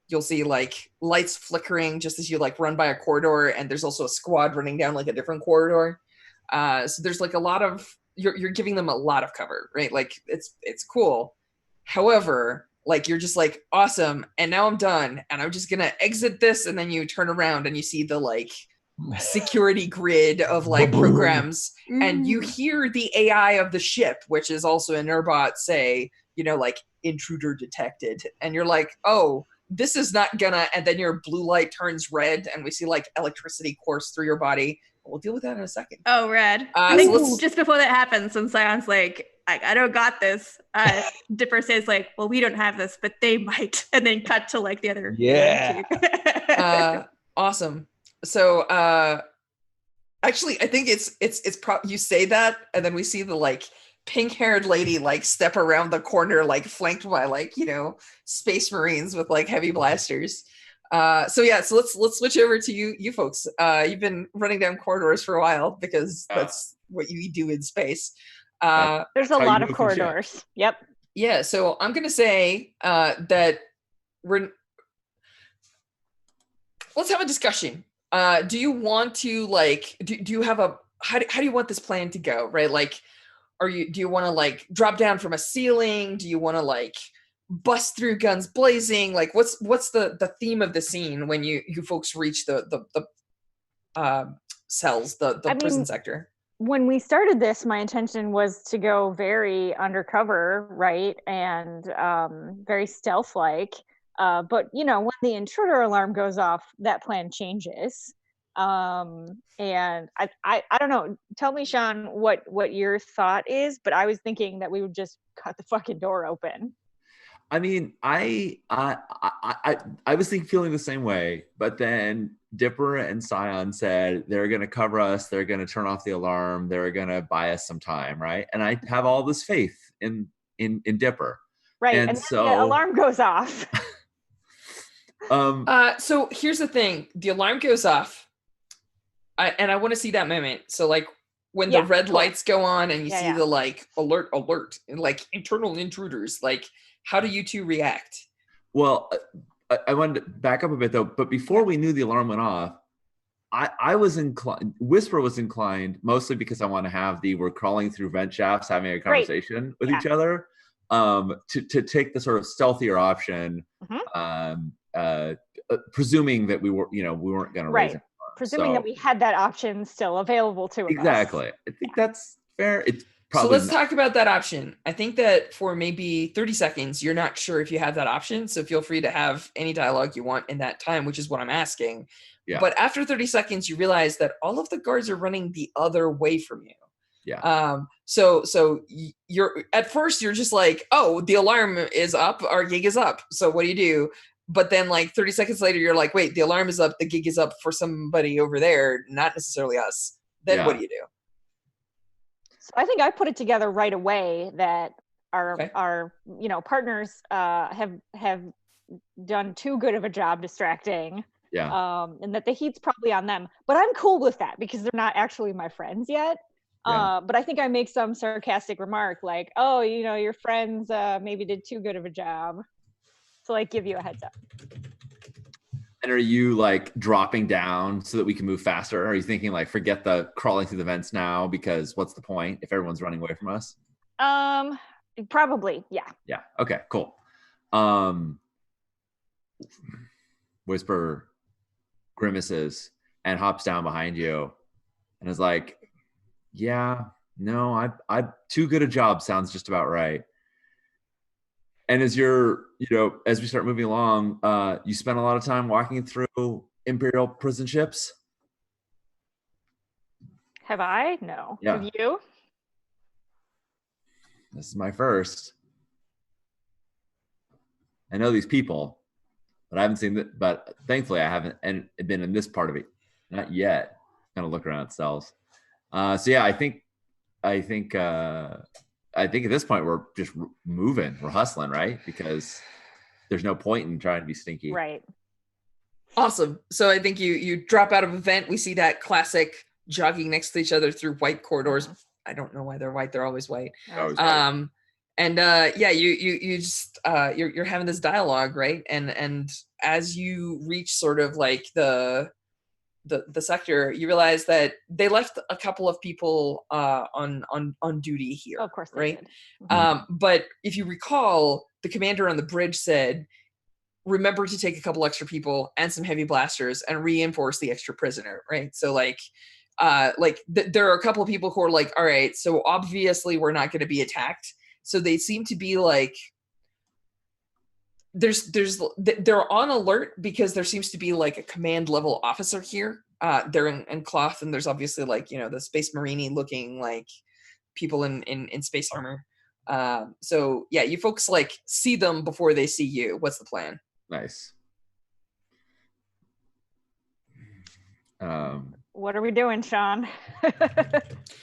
you'll see like lights flickering just as you like run by a corridor, and there's also a squad running down like a different corridor. So there's like a lot of, you're giving them a lot of cover, right? Like it's cool. However, like you're just like, awesome, and now I'm done, and I'm just gonna exit this, and then you turn around and you see the like security grid of like programs, and you hear the AI of the ship, which is also an Urbot, say, like intruder detected, and you're like, oh, this is not gonna, and then your blue light turns red, and we see like electricity course through your body. We'll deal with that in a second. Oh, rad. I think just before that happens, when Scion's like, I don't got this, Dipper says like, well, we don't have this, but they might, and then cut to like the other. Awesome. So actually, I think it's you say that, and then we see the like pink-haired lady like step around the corner, like flanked by like, you know, space marines with like heavy blasters. So let's switch over to you folks. You've been running down corridors for a while because that's what you do in space. There's a lot of corridors. Yep. Yeah, so I'm gonna say that let's have a discussion. Do you want to like do you have a how do you want this plan to go, right? Like, do you want to like drop down from a ceiling? Do you want to like bust through guns blazing? Like, what's the theme of the scene when you folks reach the cells, the prison sector? When we started this, my intention was to go very undercover, right, and very stealth-like. But you know, when the intruder alarm goes off, that plan changes. And I don't know. Tell me, Sean, what your thought is. But I was thinking that we would just cut the fucking door open. I mean, I was feeling the same way, but then Dipper and Scion said they're going to cover us, they're going to turn off the alarm, they're going to buy us some time, right? And I have all this faith in Dipper, right? And so the alarm goes off. So here's the thing: the alarm goes off, and I want to see that moment. So like when the red lights go on, and you see the like alert, and like internal intruders, like. How do you two react? Well, I wanted to back up a bit though, but before we knew the alarm went off, I was inclined, Whisper was inclined, mostly because I want to have we're crawling through vent shafts, having a conversation with each other, to take the sort of stealthier option, presuming that we weren't going to raise it. Presuming that we had that option still available to us. Exactly. I think that's fair. So let's talk about that option. I think that for maybe 30 seconds, you're not sure if you have that option. So feel free to have any dialogue you want in that time, which is what I'm asking. Yeah. But after 30 seconds, you realize that all of the guards are running the other way from you. Yeah. So you're at first you're just like, oh, the alarm is up, our gig is up. So what do you do? But then like 30 seconds later, you're like, wait, the alarm is up, the gig is up for somebody over there, not necessarily us. Then what do you do? So I think I put it together right away that our partners have done too good of a job distracting. Yeah. And that the heat's probably on them. But I'm cool with that because they're not actually my friends yet. Yeah. But I think I make some sarcastic remark like, oh, your friends maybe did too good of a job. So like give you a heads up. And are you like dropping down so that we can move faster? Or are you thinking like forget the crawling through the vents now because what's the point if everyone's running away from us? Probably, yeah. Yeah. Okay, cool. Whisper grimaces and hops down behind you and is like, yeah, no, I too good a job sounds just about right. And as as we start moving along, you spend a lot of time walking through Imperial prison ships. Have I? No. Yeah. Have you? This is my first. I know these people, but I haven't seen that. But thankfully, I haven't been in this part of it. Not yet. Kind of look around at cells. So yeah, I think at this point we're just moving, we're hustling, right? Because there's no point in trying to be stinky. Right. Awesome. So I think you drop out of a vent. We see that classic jogging next to each other through white corridors. I don't know why they're white. They're always white. You just you're having this dialogue, right? And as you reach sort of like the sector, you realize that they left a couple of people on duty here. Oh, of course, right? Did. Mm-hmm. But if you recall, the commander on the bridge said, "Remember to take a couple extra people and some heavy blasters and reinforce the extra prisoner." Right? So there are a couple of people who are like, "All right, so obviously we're not going to be attacked." So they seem to be like. They're on alert because there seems to be like a command level officer here. They're in cloth, and there's obviously like the Space Marine looking like people in space armor. So yeah, you folks like see them before they see you. What's the plan? Nice. What are we doing, Sean?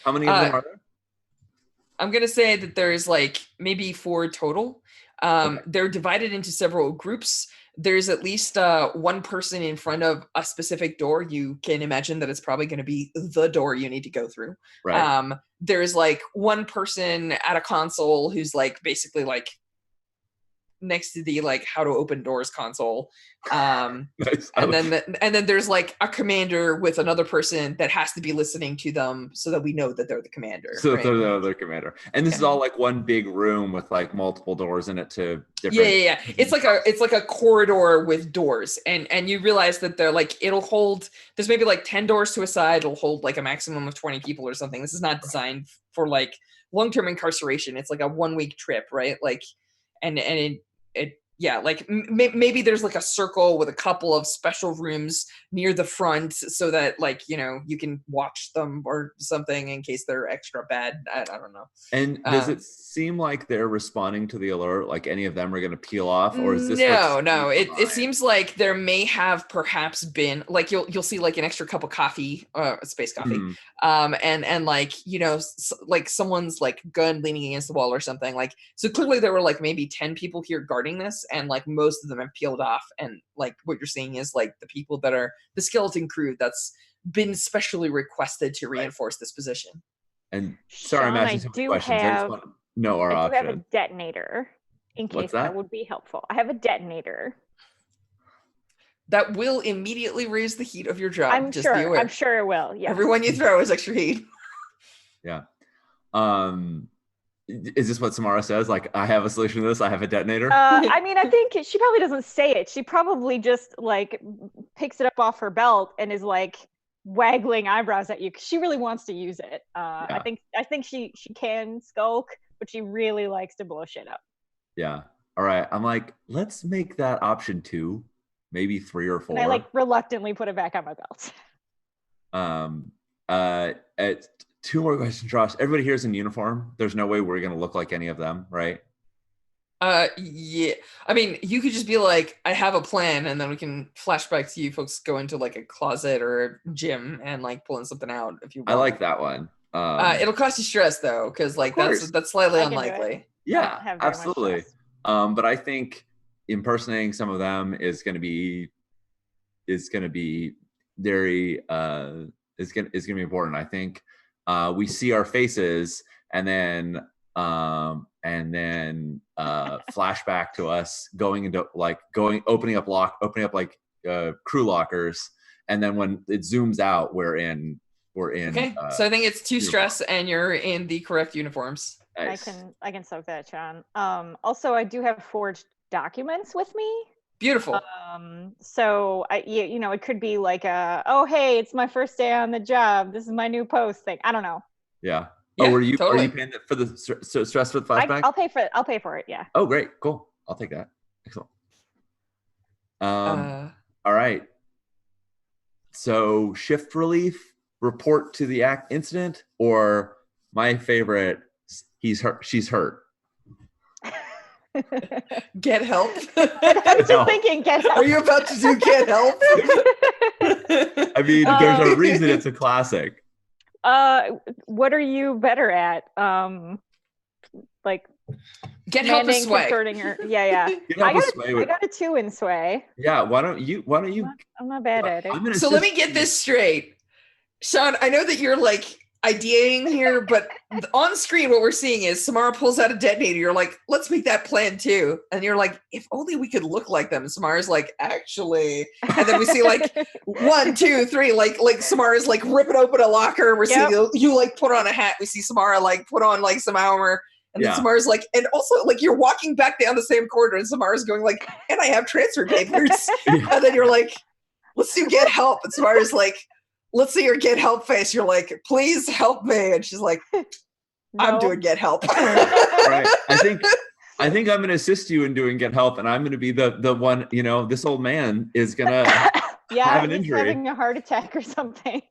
How many of them are I'm gonna say that there's like maybe 4 total. They're divided into several groups. There's at least one person in front of a specific door. You can imagine that it's probably going to be the door you need to go through. Right. There's like one person at a console who's like basically like next to the like how to open doors console. Nice. And then there's like a commander with another person that has to be listening to them so that we know that they're the commander. So right? they're the other commander. And this is all like one big room with like multiple doors in it to different. Yeah. It's like a corridor with doors. And you realize that they're like, it'll hold, there's maybe like 10 doors to a side. It'll hold like a maximum of 20 people or something. This is not designed for like long-term incarceration. It's like a 1-week trip, right? Like, and it yeah, like maybe there's like a circle with a couple of special rooms near the front so that like, you know, you can watch them or something in case they're extra bad. I don't know. And does it seem like they're responding to the alert? Like any of them are going to peel off, or is this? No. It seems like there may have perhaps been like you'll see like an extra cup of coffee, space coffee, and like, you know, like someone's like gun leaning against the wall or something. Like, so clearly there were like maybe 10 people here guarding this, and like most of them have peeled off. And like what you're seeing is like the people that are the skeleton crew that's been specially requested to reinforce this position. And sorry, I'm asking some questions. I just want to know our option. I do have a detonator in case that would be helpful. I have a detonator. That will immediately raise the heat of your job. I'm sure it will. Yeah. Everyone you throw is extra heat. Yeah. Is this what Samara says? Like, I have a solution to this. I have a detonator. I mean, I think she probably doesn't say it. She probably just like picks it up off her belt and is like waggling eyebrows at you because she really wants to use it. I think she can skulk, but she really likes to blow shit up. Yeah. All right. I'm like, let's make that option 2, maybe 3 or 4. And I like reluctantly put it back on my belt. 2 more questions, Josh. Everybody here is in uniform. There's no way we're gonna look like any of them, right? Yeah. I mean, you could just be like, I have a plan, and then we can flashback to you folks go into like a closet or a gym and like pulling something out if you want. I like that one. It'll cost you stress though, because like that's slightly unlikely. Yeah, absolutely. But I think impersonating some of them is gonna be very is gonna be important. I think we see our faces and then flashback to us opening up like crew lockers, and then when it zooms out, we're in. Okay, so I think it's 2 stress, and you're in the correct uniforms. Nice. I can soak that, Sean. Also, I do have forged documents with me. Beautiful. So you know, it could be like oh hey, it's my first day on the job. This is my new post thing. I don't know. Yeah. Yeah, are you totally. paying for the stress for the flashback? I'll pay for it. Yeah. Oh, great, cool. I'll take that. Excellent. All right. So shift relief, report to the incident, or my favorite, he's hurt. She's hurt. Get help. I was just thinking, get help. Are you about to do get help? I mean, there's a reason it's a classic. What are you better at? Like get help with sway. Yeah. I got a 2 in sway. Yeah, why don't you I'm not bad at it. So let me get this straight. Sean, I know that you're like ideating here, but on screen what we're seeing is Samara pulls out a detonator. You're like, let's make that plan too. And you're like, if only we could look like them. And Samara's like, actually. And then we see like 1, 2, 3, like Samara's like ripping open a locker. We're seeing you like put on a hat. We see Samara like put on like some armor. And then Samara's like, and also like you're walking back down the same corridor and Samara's going like, and I have transfer papers. And then you're like, let's do get help. And Samara's like, let's see your get help face. You're like, please help me. And she's like, I'm doing get help. Right. I think I'm going to assist you in doing get help. And I'm going to be the one, you know, this old man is going to have an injury. Having a heart attack or something.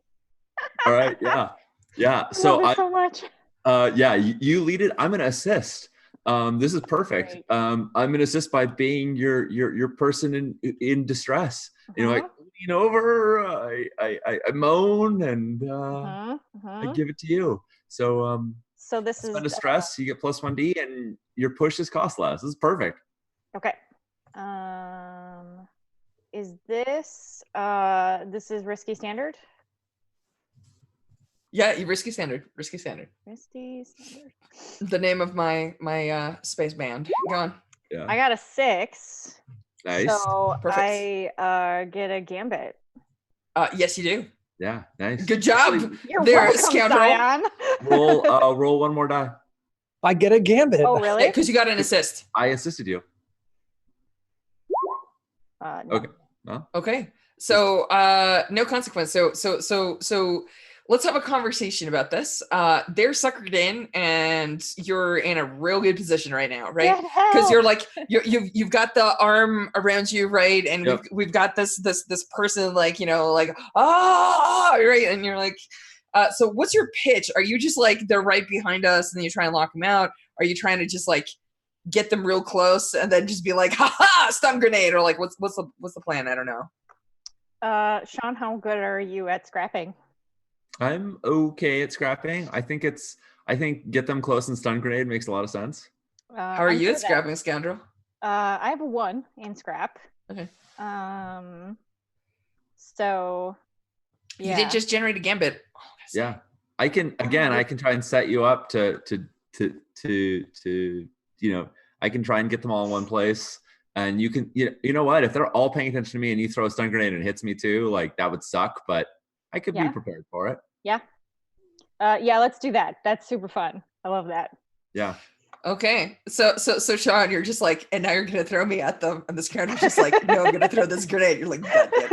All right. Yeah. Yeah. So so much. You lead it. I'm going to assist. This is perfect. Great. I'm going to assist by being your person in distress. You know, like, lean over, I moan, and I give it to you. So So this Spend is a stress, you get plus 1d, and your pushes cost less. This is perfect. okay. Is this this is risky standard? Yeah, you risky standard. Risky standard. Risky standard. The name of my space band. Go on. Yeah. I got a 6. Nice. So Perfect. I get a gambit. Yes, you do. Yeah, nice. Good job. Actually, You're there, welcome, scoundrel. Scion. roll one more die. I get a gambit. Oh, really? Because you got an assist. I assisted you. No. Okay. Well, Okay. So no consequence. So let's have a conversation about this. They're suckered in, and you're in a real good position right now, right? Because you're like you've got the arm around you, right? And Yep. we've got this person like, you know, like, ah, right? And you're like, so what's your pitch? Are you just like, they're right behind us and then you try and lock them out? Are you trying to just like get them real close and then just be like, ha ha, stun grenade? Or like, what's the plan? I don't know. Sean, how good are you at scrapping? I'm okay at scrapping. I think get them close and stun grenade makes a lot of sense. How are you at scrapping, scoundrel? I have a 1 in scrap. Okay. So yeah. You did just generate a gambit. Oh, Yeah. I can try and set you up to you know, I can try and get them all in one place. And you can, you know what, if they're all paying attention to me and you throw a stun grenade and it hits me too, like that would suck, but I could be prepared for it. Yeah. Yeah, let's do that. That's super fun. I love that. Yeah. Okay. So Sean, you're just like, and now you're gonna throw me at them, and this character's just like, no, I'm gonna throw this grenade. You're like, God damn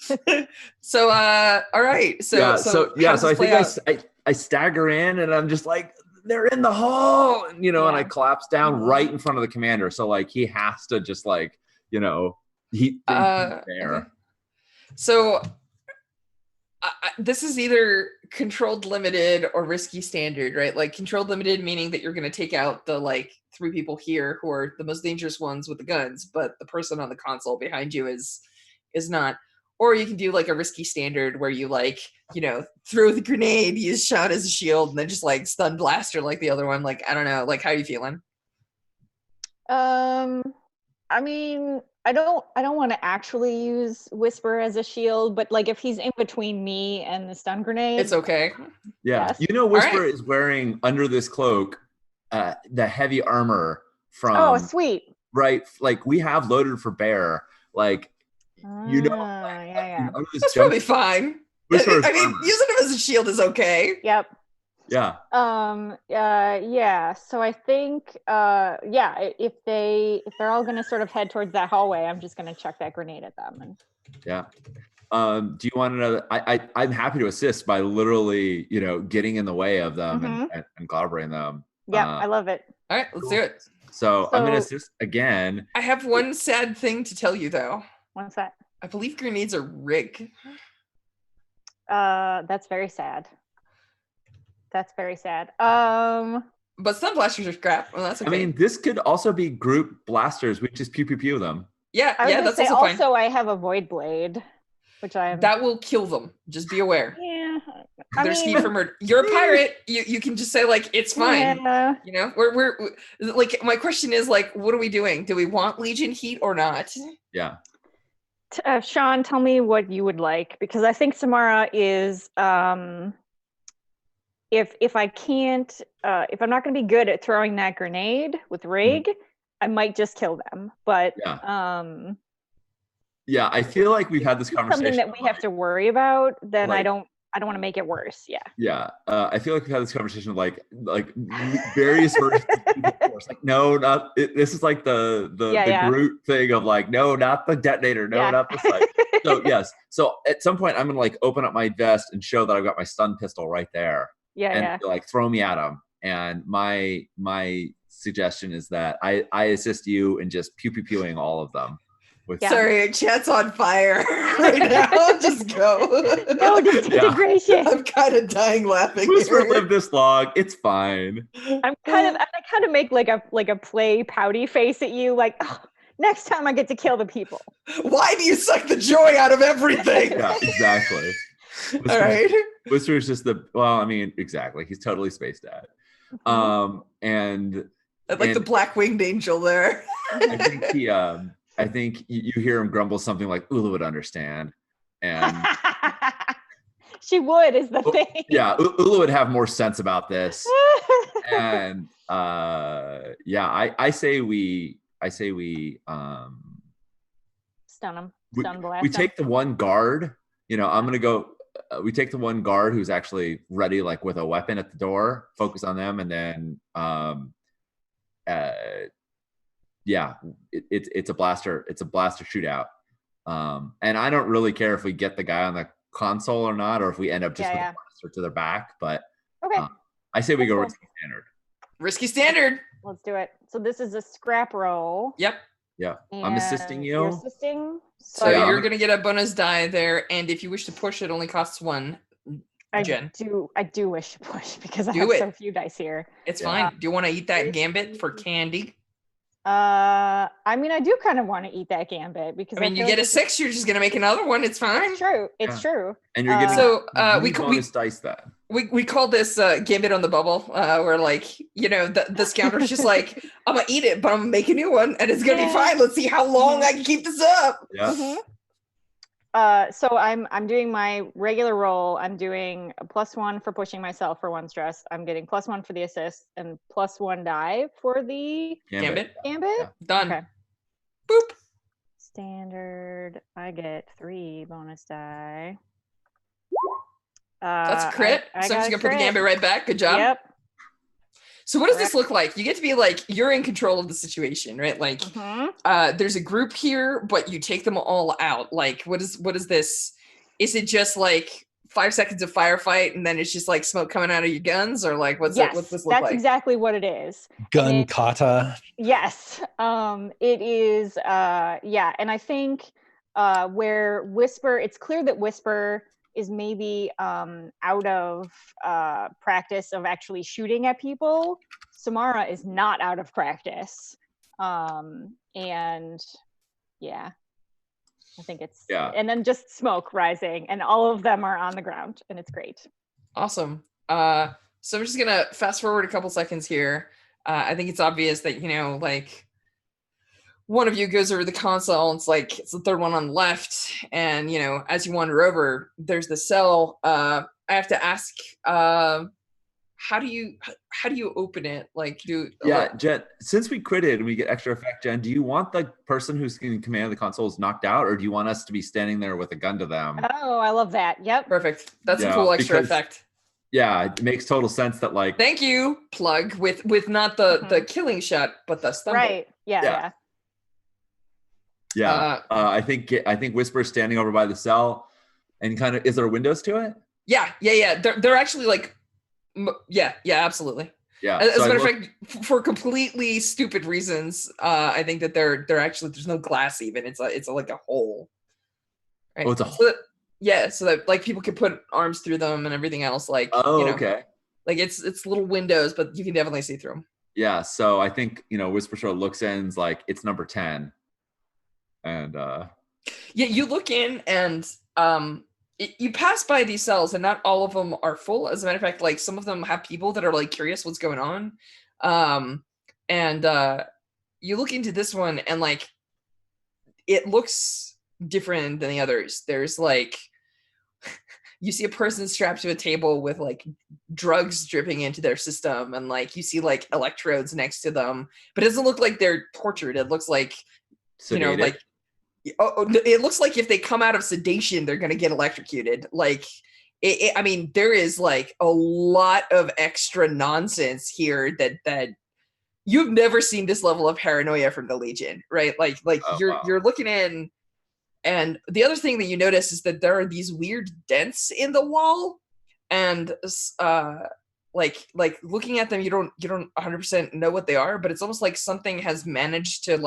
it. So all right. So I think I stagger in and I'm just like, they're in the hole, and, you know, and I collapse down right in front of the commander. So like he has to just like, you know, he's there. Okay. So this is either controlled limited or risky standard, right? Like controlled limited meaning that you're going to take out the like 3 people here who are the most dangerous ones with the guns, but the person on the console behind you is not. Or you can do like a risky standard where you like, you know, throw the grenade, use shot as a shield, and then just like stun blaster like the other one. Like, I don't know, like how are you feeling? I mean, I don't want to actually use Whisper as a shield, but like if he's in between me and the stun grenade, it's okay. Yeah. Yes. You know, Whisper is wearing under this cloak the heavy armor from Oh, sweet. Right. Like we have loaded for bear. Like, you know, yeah. That's probably fine. I mean, using him as a shield is okay. Yep. Yeah. Yeah. So I think if they're all gonna sort of head towards that hallway, I'm just gonna chuck that grenade at them. And yeah. Do you want another? I'm happy to assist by literally, you know, getting in the way of them and collaborating them. Yeah, I love it. All right, let's do it. So I'm gonna assist again. I have one sad thing to tell you though. What's that? I believe grenades are rig. That's very sad. That's very sad. But stun blasters are crap. Well, that's okay. I mean, this could also be group blasters. We just pew pew pew them. Yeah, that's also fine. Also, I have a void blade, which that will kill them. Just be aware. Yeah, they're scheme for murder. You're a pirate. You can just say like it's fine. Yeah. You know, we're like, my question is like, what are we doing? Do we want Legion heat or not? Yeah. Sean, tell me what you would like, because I think Samara is if I can't if I'm not going to be good at throwing that grenade with rig, I might just kill them. But yeah, I feel like we've had this conversation. Something that we have to worry about. Then I don't want to make it worse. Yeah. Yeah. I feel like we've had this conversation of like various versions of people. Like, no, not it, this is like the Groot thing of like, no, not the detonator, no, not the site. So yes. So at some point I'm gonna like open up my vest and show that I've got my stun pistol right there. And like throw me at him. And my suggestion is that I assist you in just pew pew pewing all of them. Sorry, chat's on fire right now. Just go. No disintegration. I'm kind of dying laughing. Who's lived this long? It's fine. I kind of make like a play pouty face at you, like, oh, next time I get to kill the people. Why do you suck the joy out of everything? Yeah, exactly. All right. Whisper's just exactly. He's totally Space Dad. And like the black winged angel there. I think I think you hear him grumble something like Ula would understand. And she would is the thing. Yeah, Ula would have more sense about this. And I say we stun him. We take the one guard. I'm gonna go. We take the one guard who's actually ready, like with a weapon at the door. Focus on them, and then it's a blaster. It's a blaster shootout. And I don't really care if we get the guy on the console or not, or if we end up just with a blaster to their back. But okay, I say we go risky standard. Risky standard. Let's do it. So this is a scrap roll. Yep. Yeah, I'm assisting you. You're assisting. So you're gonna get a bonus die there, and if you wish to push, it only costs 1. Jen. I do wish to push because I have so few dice here. It's fine. Do you want to eat that gambit for candy? I do kind of want to eat that gambit because you get a 6, you're just gonna make another one. It's fine. It's true. It's true. And you're getting we dice that. We call this gambit on the bubble, where the scoundrel's just like, I'm gonna eat it, but I'm gonna make a new one, and it's gonna be fine. Let's see how long I can keep this up. Yeah. So I'm doing my regular roll. I'm doing a +1 for pushing myself for 1 stress. I'm getting +1 for the assist and +1 die for the gambit. Yeah. Done. Okay. Boop. Standard. I get 3 bonus die. That's a crit. So I'm just gonna put the gambit right back. Good job. Yep. So what does this look like? You get to be like, you're in control of the situation, right? Like, there's a group here, but you take them all out. Like, what is this? Is it just like 5 seconds of firefight and then it's just like smoke coming out of your guns, or like what's this look like? That's exactly what it is. Gun kata. Yes. It is. And I think where Whisper, it's clear that Whisper is maybe out of practice of actually shooting at people. Samara is not out of practice. I think it's, and then just smoke rising and all of them are on the ground and it's great. Awesome. So I'm just gonna fast forward a couple seconds here. I think it's obvious that, one of you goes over the console and it's the third one on the left. And, as you wander over, there's the cell. I have to ask, how do you open it? Jen, since we critted and we get extra effect, Jen, do you want the person who's in command of the consoles knocked out, or do you want us to be standing there with a gun to them? Oh, I love that. Yep. Perfect. That's a cool extra effect. Yeah, it makes total sense that thank you, plug, with not the killing shot, but the stumble. Right. Yeah. I think Whisper's standing over by the cell, and kind of, is there windows to it? Yeah. They're actually absolutely. Yeah. As a matter of fact, for completely stupid reasons, I think that they're actually, there's no glass even. It's like a hole. Right? Oh, it's a hole. So that people can put arms through them and everything else. Okay. It's little windows, but you can definitely see through them. Yeah. So I think Whisper sort of looks in and is like, it's number 10. And you look in and you pass by these cells and not all of them are full. As a matter of fact, some of them have people that are curious what's going on. And you look into this one and it looks different than the others. There's you see a person strapped to a table with drugs dripping into their system, and you see electrodes next to them, but it doesn't look like they're tortured. It looks like sedated. It looks like if they come out of sedation, they're going to get electrocuted. There is a lot of extra nonsense here that you've never seen this level of paranoia from the Legion, right? You're looking in, and the other thing that you notice is that there are these weird dents in the wall, and looking at them, you don't 100% know what they are, but it's almost like something has managed to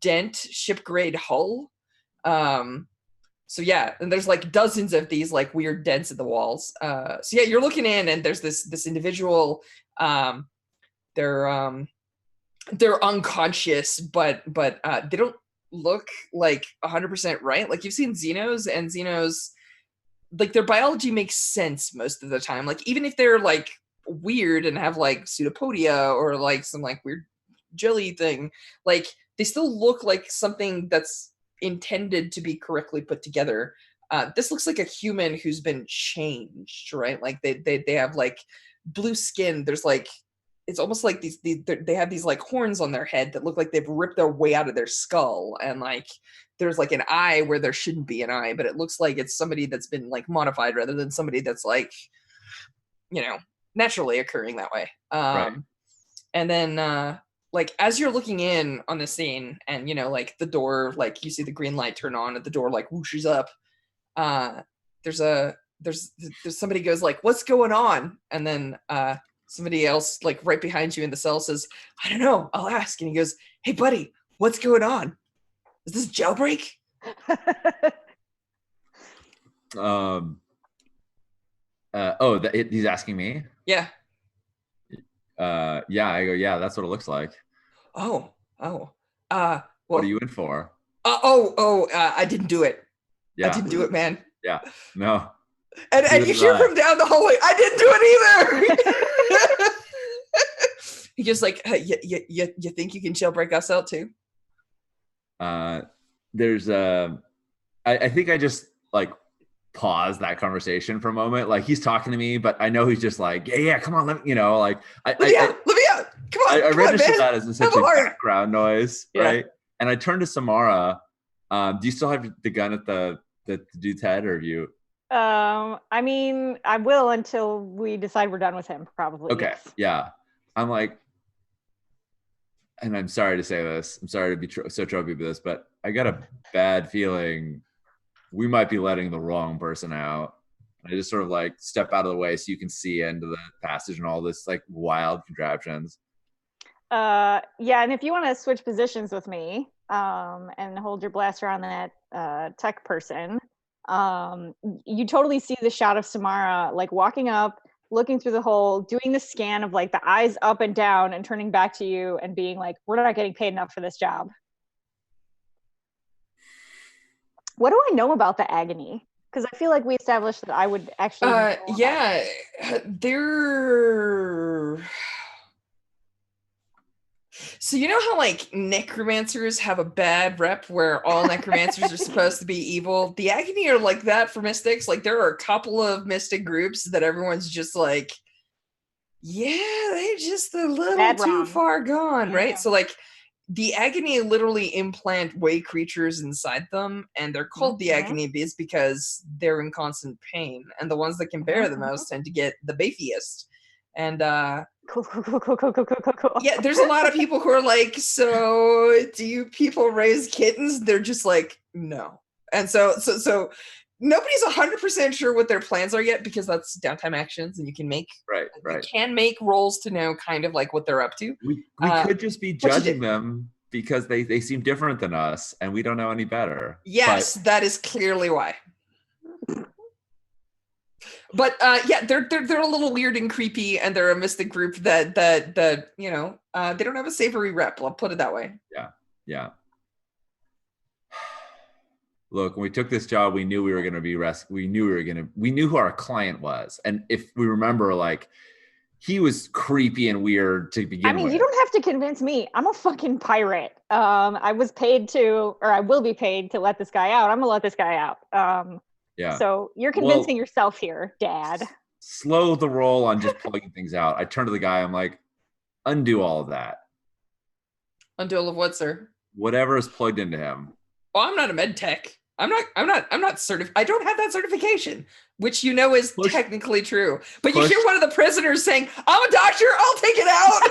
dent ship grade hull. And there's dozens of these weird dents in the walls. You're looking in, and there's this individual. They're unconscious, but they don't look 100% right. You've seen Xenos, and Xenos like their biology makes sense most of the time. Like even if they're like weird and have like pseudopodia or like some like weird jelly thing, like they still look like something that's intended to be correctly put together. This looks like a human who's been changed, right? Like they have like blue skin. There's like, it's almost like they have these like horns on their head that look like they've ripped their way out of their skull, and like there's like an eye where there shouldn't be an eye, but it looks like it's somebody that's been like modified rather than somebody that's like, you know, naturally occurring that way. Right. And then like as you're looking in on the scene, and you know, like the door, like you see the green light turn on and the door like whooshes up, there's somebody goes like, what's going on? And then somebody else like right behind you in the cell says, I don't know, I'll ask. And he goes, hey buddy, what's going on? Is this jailbreak? He's asking me? Yeah. Yeah, I go, yeah, that's what it looks like. Well, what are you in for? I didn't do it. Yeah. I didn't do it, man. Yeah. No. And you hear from down the hallway, I didn't do it either. He just like, you think you can jailbreak us out too? There's I think I just like pause that conversation for a moment. Like he's talking to me, but I know he's just like, yeah, come on, let me, you know, like let me out. Come on. I registered that as essentially a background noise, right? And I turned to Samara. Do you still have the gun at the dude's head, or have you? I mean, I will until we decide we're done with him, probably. Okay. Yes. Yeah. I'm like, and I'm sorry to say this. I'm sorry to be so tropey with this, but I got a bad feeling we might be letting the wrong person out. I just sort of like step out of the way so you can see into the passage and all this like wild contraptions. Yeah, and if you want to switch positions with me, and hold your blaster on that tech person, you totally see the shot of Samara like walking up, looking through the hole, doing the scan of like the eyes up and down and turning back to you and being like, we're not getting paid enough for this job. What do I know about the agony? Because I feel like we established that I would actually So you know how like necromancers have a bad rep where all necromancers are supposed to be evil? The agony are like that for mystics. Like there are a couple of mystic groups that everyone's just like, yeah, they're just a little too far gone, right? So like the agony literally implant way creatures inside them, and they're called the agony bees because they're in constant pain, and the ones that can bear the most tend to get the beefiest. And cool. Yeah, there's a lot of people who are like, so do you people raise kittens? They're just like, no. And so nobody's 100% sure what their plans are yet, because that's downtime actions, and you can make you can make rolls to know kind of like what they're up to. We could just be judging them because they seem different than us and we don't know any better. Yes, that is clearly why. But yeah, they're a little weird and creepy, and they're a mystic group that you know, they don't have a savory rep. I'll put it that way. Yeah. Look, when we took this job, we knew we were going to be we knew who our client was, and if we remember, like he was creepy and weird to begin with. I mean, you don't have to convince me. I'm a fucking pirate. I was paid to, or I will be paid to let this guy out. I'm gonna let this guy out. Yeah. So you're convincing yourself here, Dad. Slow the roll on just plugging things out. I turn to the guy. I'm like, undo all of that. Undo all of what, sir? Whatever is plugged into him. Oh, I'm not a med tech. I'm not certified. I don't have that certification, which you know is technically true. But you hear one of the prisoners saying, I'm a doctor, I'll take it out.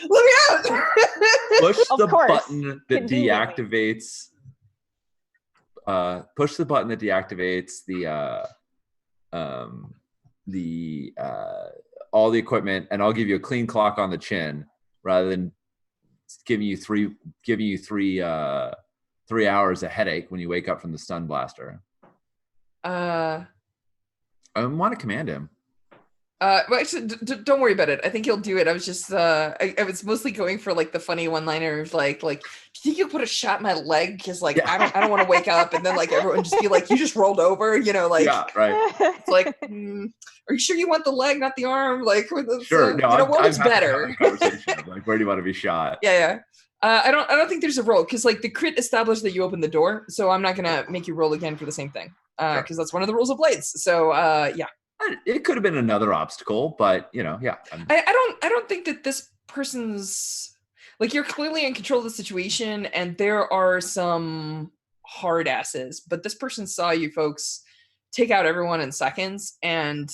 Let me out. Push the button that deactivates. Push the button that deactivates the all the equipment, and I'll give you a clean clock on the chin rather than giving you three hours of headache when you wake up from the stun blaster. I want to command him. Well, actually, don't worry about it. I think he'll do it. I was just, I was mostly going for like the funny one-liner of like, do you think you'll put a shot in my leg? Because like, I don't want to wake up and then like everyone just be like, you just rolled over, you know, like, yeah, right. It's like, are you sure you want the leg, not the arm? Like, Sure. No, you know, what was better? Conversation. Like, where do you want to be shot? Yeah. I don't think there's a roll because like the crit established that you opened the door, so I'm not gonna make you roll again for the same thing because that's one of the rules of Blades. So yeah. It could have been another obstacle, but you know, yeah. I don't think that this person's like, you're clearly in control of the situation, and there are some hard asses, but this person saw you folks take out everyone in seconds, and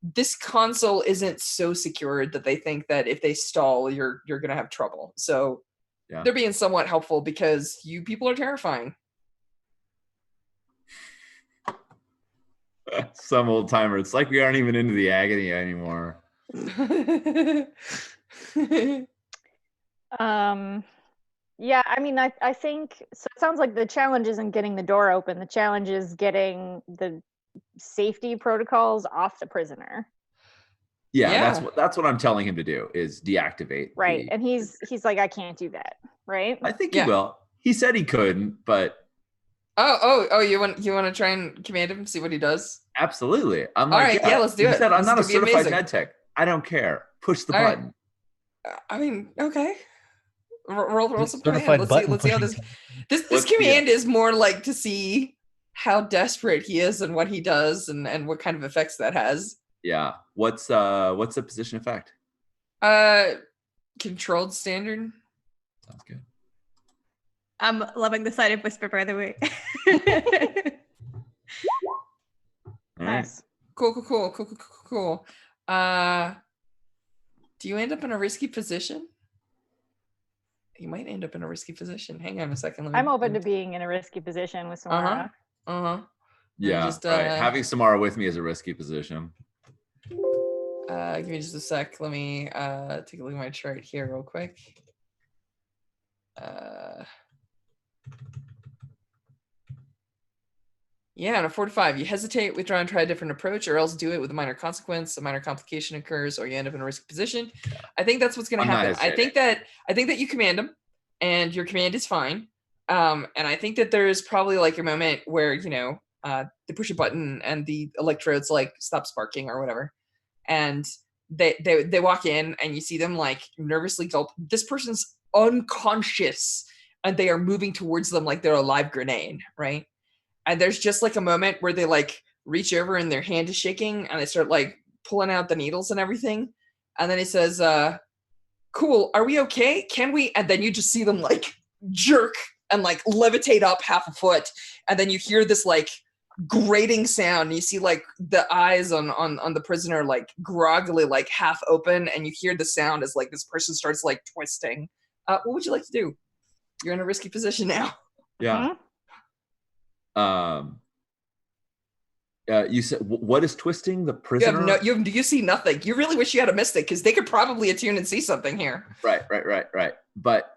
this console isn't so secured that they think that if they stall, you're gonna have trouble. So they're being somewhat helpful because you people are terrifying. Some old timer. It's like we aren't even into the agony anymore. Yeah, I mean, I think so. It sounds like the challenge isn't getting the door open. The challenge is getting the safety protocols off the prisoner. Yeah. That's what I'm telling him to do, is deactivate. Right, and he's like, I can't do that. Right. I think he will. He said he couldn't, but. Oh! You want to try and command him, see what he does? Absolutely. I'm all like, right, let's do it. He said, I'm not a certified amazing. med tech. I don't care. Push the button. Right. I mean, okay. Roll some command. Let's see how this command is more like to see how desperate he is and what he does and what kind of effects that has. Yeah. What's the position effect? Controlled standard. Sounds good. I'm loving the side of Whisper, by the way. Nice. Cool. Do you end up in a risky position? You might end up in a risky position. Hang on a second. I'm open to being in a risky position with Samara. Yeah, right. Having Samara with me is a risky position. Give me just a sec. Let me take a look at my chart here real quick. Yeah, on a 4 to 5, you hesitate, withdraw, and try a different approach, or else do it with a minor consequence. A minor complication occurs, or you end up in a risky position. I think that's what's going to happen. I think that you command him, and your command is fine. And I think that there is probably like a moment where they push a button and the electrodes like stop sparking or whatever, and they walk in, and you see them like nervously gulp. This person's unconscious, and they are moving towards them like they're a live grenade, right? And there's just like a moment where they like reach over and their hand is shaking and they start like pulling out the needles and everything. And then he says, cool, are we okay? Can we? And then you just see them like jerk and like levitate up half a foot. And then you hear this like grating sound. And you see like the eyes on the prisoner like groggily like half open. And you hear the sound as like this person starts like twisting. What would you like to do? You're in a risky position now. Yeah. You said, what is twisting? The prisoner? You see nothing. You really wish you had a mystic because they could probably attune and see something here. Right. But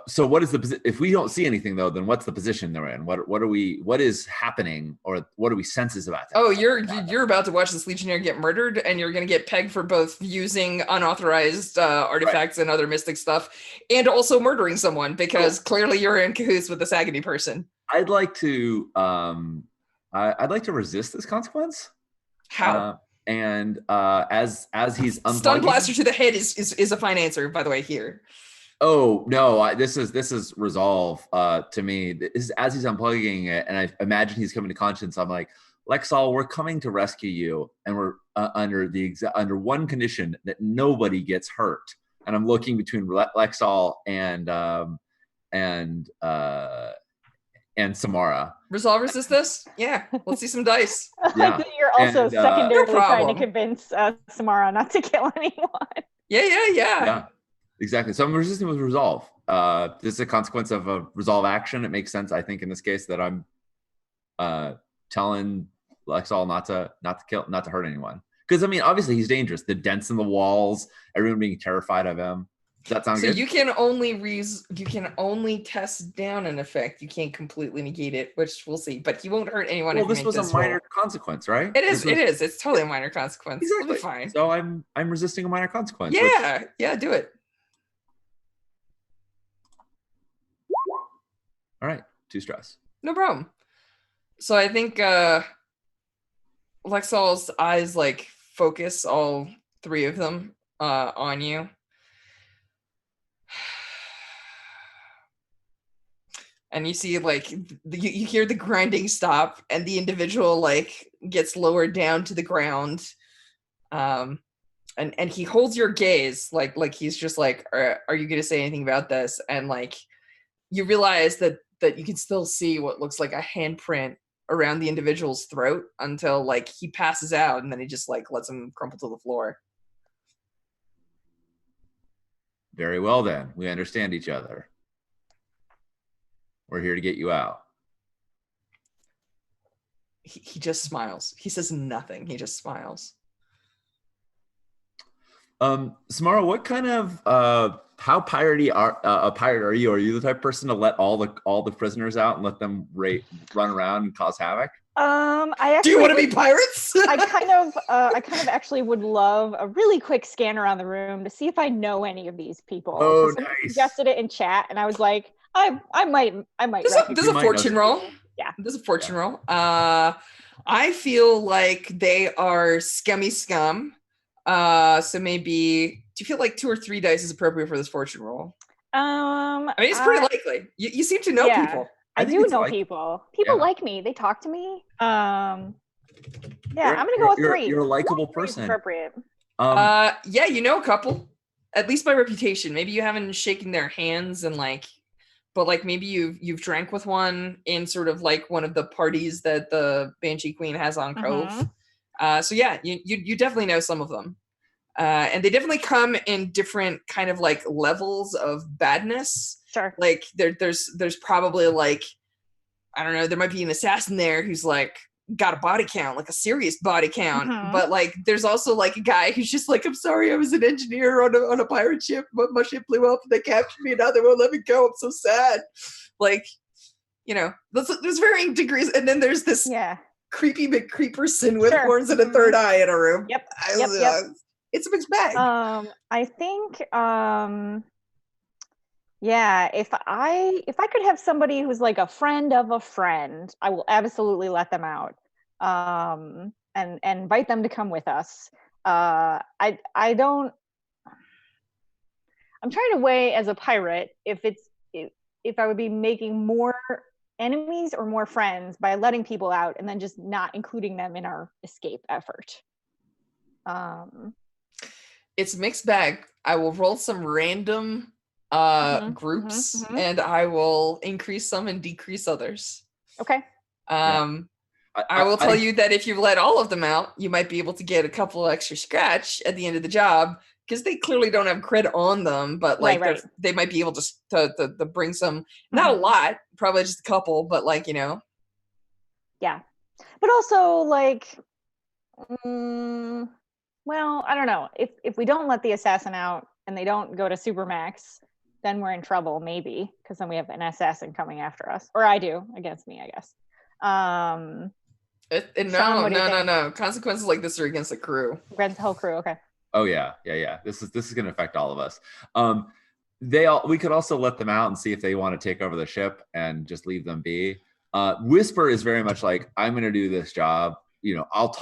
so what is the position? If we don't see anything though, then what's the position they're in? What is happening, or what are we senses about that? Oh, you're about to watch this legionnaire get murdered, and you're going to get pegged for both using unauthorized artifacts and other mystic stuff, and also murdering someone because clearly you're in cahoots with this agony person. I'd like to resist this consequence. How? As he's unplugging, stun blaster to the head is a fine answer, by the way. Here. Oh no! This is resolve to me. This is, as he's unplugging it, and I imagine he's coming to conscience. I'm like, Lexall, we're coming to rescue you, and we're under one condition, that nobody gets hurt. And I'm looking between Lexall and Samara. Resolve resist this? Yeah, let's see some dice. Yeah. You're also secondarily no trying to convince Samara not to kill anyone. Yeah. Exactly. So I'm resisting with resolve. This is a consequence of a resolve action. It makes sense, I think, in this case, that I'm telling Lexall not to kill, not to hurt anyone. Because I mean, obviously he's dangerous. The dents in the walls, everyone being terrified of him. Does that sound so good? you can only test down an effect. You can't completely negate it, which we'll see. But he won't hurt anyone. Well, if you this make was a minor roll. consequence, right? It is. It is. It's totally a minor consequence. Exactly. It'll be fine. So I'm resisting a minor consequence. Yeah. Yeah. Do it. All right. 2 stress. No problem. So I think Lexal's eyes like focus, all 3 of them, on you. And you see like you hear the grinding stop, and the individual like gets lowered down to the ground. And he holds your gaze like he's just like, are you going to say anything about this? And like you realize that you can still see what looks like a handprint around the individual's throat until like he passes out, and then he just like lets him crumple to the floor. Very well then. We understand each other. We're here to get you out. He just smiles. He says nothing. He just smiles. Samara, what kind of how piratey a pirate are you? Are you the type of person to let all the prisoners out and let them run around and cause havoc? I actually, do you want to be pirates? I kind of actually would love a really quick scan around the room to see if I know any of these people. Oh, Someone nice. suggested it in chat, and I was like, I might. There's a fortune roll. Yeah. There's a fortune roll. I feel like they are scummy scum. So maybe, do you feel like 2 or 3 dice is appropriate for this fortune roll? I mean, it's pretty likely. You seem to know people. I do know people. People like me. They talk to me. I'm gonna go with 3. You're a likable person. Appropriate. Yeah, you know a couple. At least by reputation. Maybe you haven't shaken their hands and like, but like maybe you've drank with one in sort of like one of the parties that the Banshee Queen has on Cove. So yeah, you definitely know some of them. And they definitely come in different kind of like levels of badness. Sure. Like there's probably like, I don't know, there might be an assassin there who's like got a body count, like a serious body count. But like there's also like a guy who's just like, I'm sorry, I was an engineer on a pirate ship, but my ship blew up and they captured me and now they won't let me go. I'm so sad. Like, you know, there's varying degrees. And then there's this creepy McCreeperson with horns and a third eye in a room. Yep. It's a mixed bag. I think if I could have somebody who's like a friend of a friend, I will absolutely let them out. And invite them to come with us. I'm trying to weigh as a pirate if I would be making more enemies or more friends by letting people out and then just not including them in our escape effort. It's a mixed bag. I will roll some random groups and I will increase some and decrease others. Okay. I will tell you that if you let all of them out, you might be able to get a couple extra scratch at the end of the job because they clearly don't have cred on them, but like they might be able to bring some, not a lot, probably just a couple, but like, you know. Yeah. But also like, well, I don't know. If we don't let the assassin out and they don't go to Supermax, then we're in trouble, maybe, because then we have an assassin coming after us. Or I do, against me, I guess. No. Consequences like this are against the crew. Against the whole crew, okay. Oh yeah. This is going to affect all of us. We could also let them out and see if they want to take over the ship and just leave them be. Whisper is very much like, I'm going to do this job. You know, I'll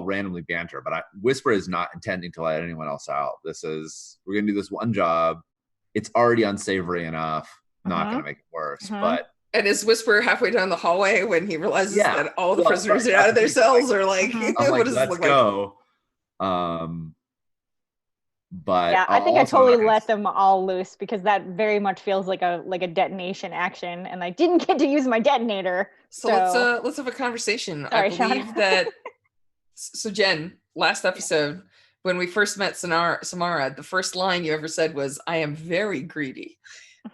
randomly banter, but Whisper is not intending to let anyone else out. We're going to do this one job. It's already unsavory enough. Not going to make it worse, but. And is Whisper halfway down the hallway when he realizes that all the prisoners are out of their cells, or like, what does this look go. like? But I think I totally let them all loose because that very much feels like a detonation action, and I didn't get to use my detonator. So let's have a conversation. Sorry, I believe that. So Jen, last episode when we first met Samara, the first line you ever said was, "I am very greedy."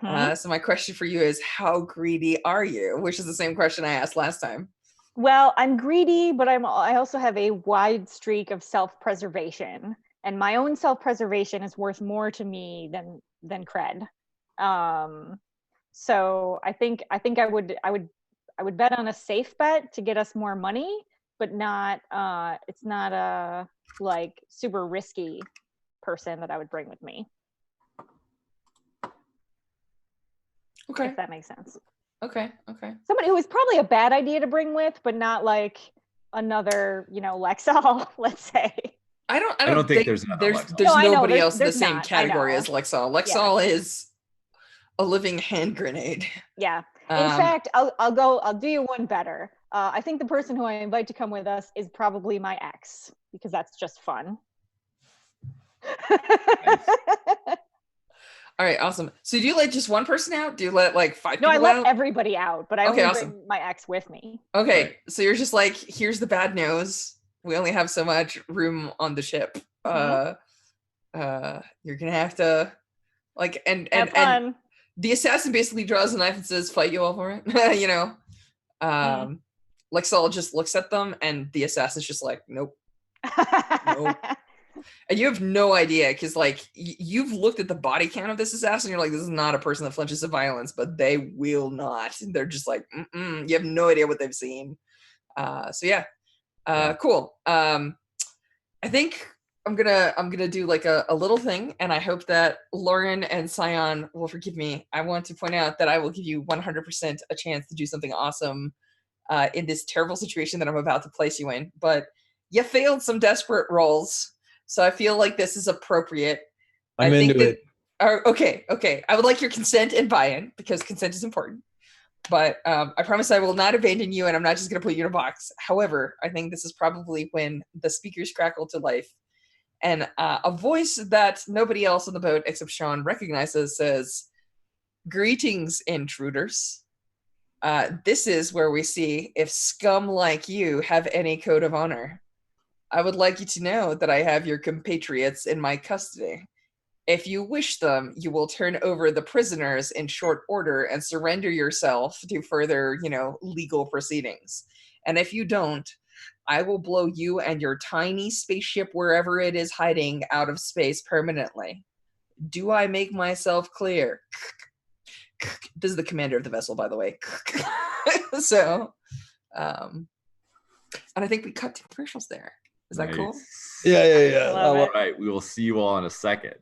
So my question for you is, how greedy are you? Which is the same question I asked last time. Well, I'm greedy, but I also have a wide streak of self-preservation. and my own self-preservation is worth more to me than cred. So I think I would bet on a safe bet to get us more money, but not it's not a like super risky person that I would bring with me. Okay. If that makes sense. Okay. Somebody who is probably a bad idea to bring with, but not like another, Lexol, let's say. I don't think there's No, nobody else in the there's same not. category as Lexol. Lexol is a living hand grenade. Yeah. In fact, I'll do you one better. I think the person who I invite to come with us is probably my ex, because that's just fun. All right, awesome. So do you let just one person out? Do you let like 5 people out? No, I let everybody out, but I only awesome. bring my ex with me. Okay, Right. so you're just like, here's the bad news. We only have so much room on the ship. You're gonna have to like and the assassin basically draws a knife and says, "Fight you all for it." Lexol just looks at them, and the assassin's just like, "Nope, nope." And you have no idea because like you've looked at the body count of this assassin. You're like, this is not a person that flinches to violence, but they will not. They're just like, you have no idea what they've seen. Cool. I think I'm gonna do like a little thing, and I hope that Lauren and Sion will forgive me. I want to point out that I will give you 100% a chance to do something awesome in this terrible situation that I'm about to place you in. But you failed some desperate rolls. So I feel like this is appropriate. I'm into it. Okay. I would like your consent and buy-in because consent is important. But I promise I will not abandon you, and I'm not just going to put you in a box. However, I think this is probably when the speakers crackle to life, and a voice that nobody else on the boat except Sean recognizes says, "Greetings, intruders. This is where we see if scum like you have any code of honor. I would like you to know that I have your compatriots in my custody. If you wish them, you will turn over the prisoners in short order and surrender yourself to further, legal proceedings. And if you don't, I will blow you and your tiny spaceship wherever it is hiding out of space permanently. Do I make myself clear?" This is the commander of the vessel, by the way. So, and I think we cut to commercials there. Is that cool? Yeah. All right, we will see you all in a second.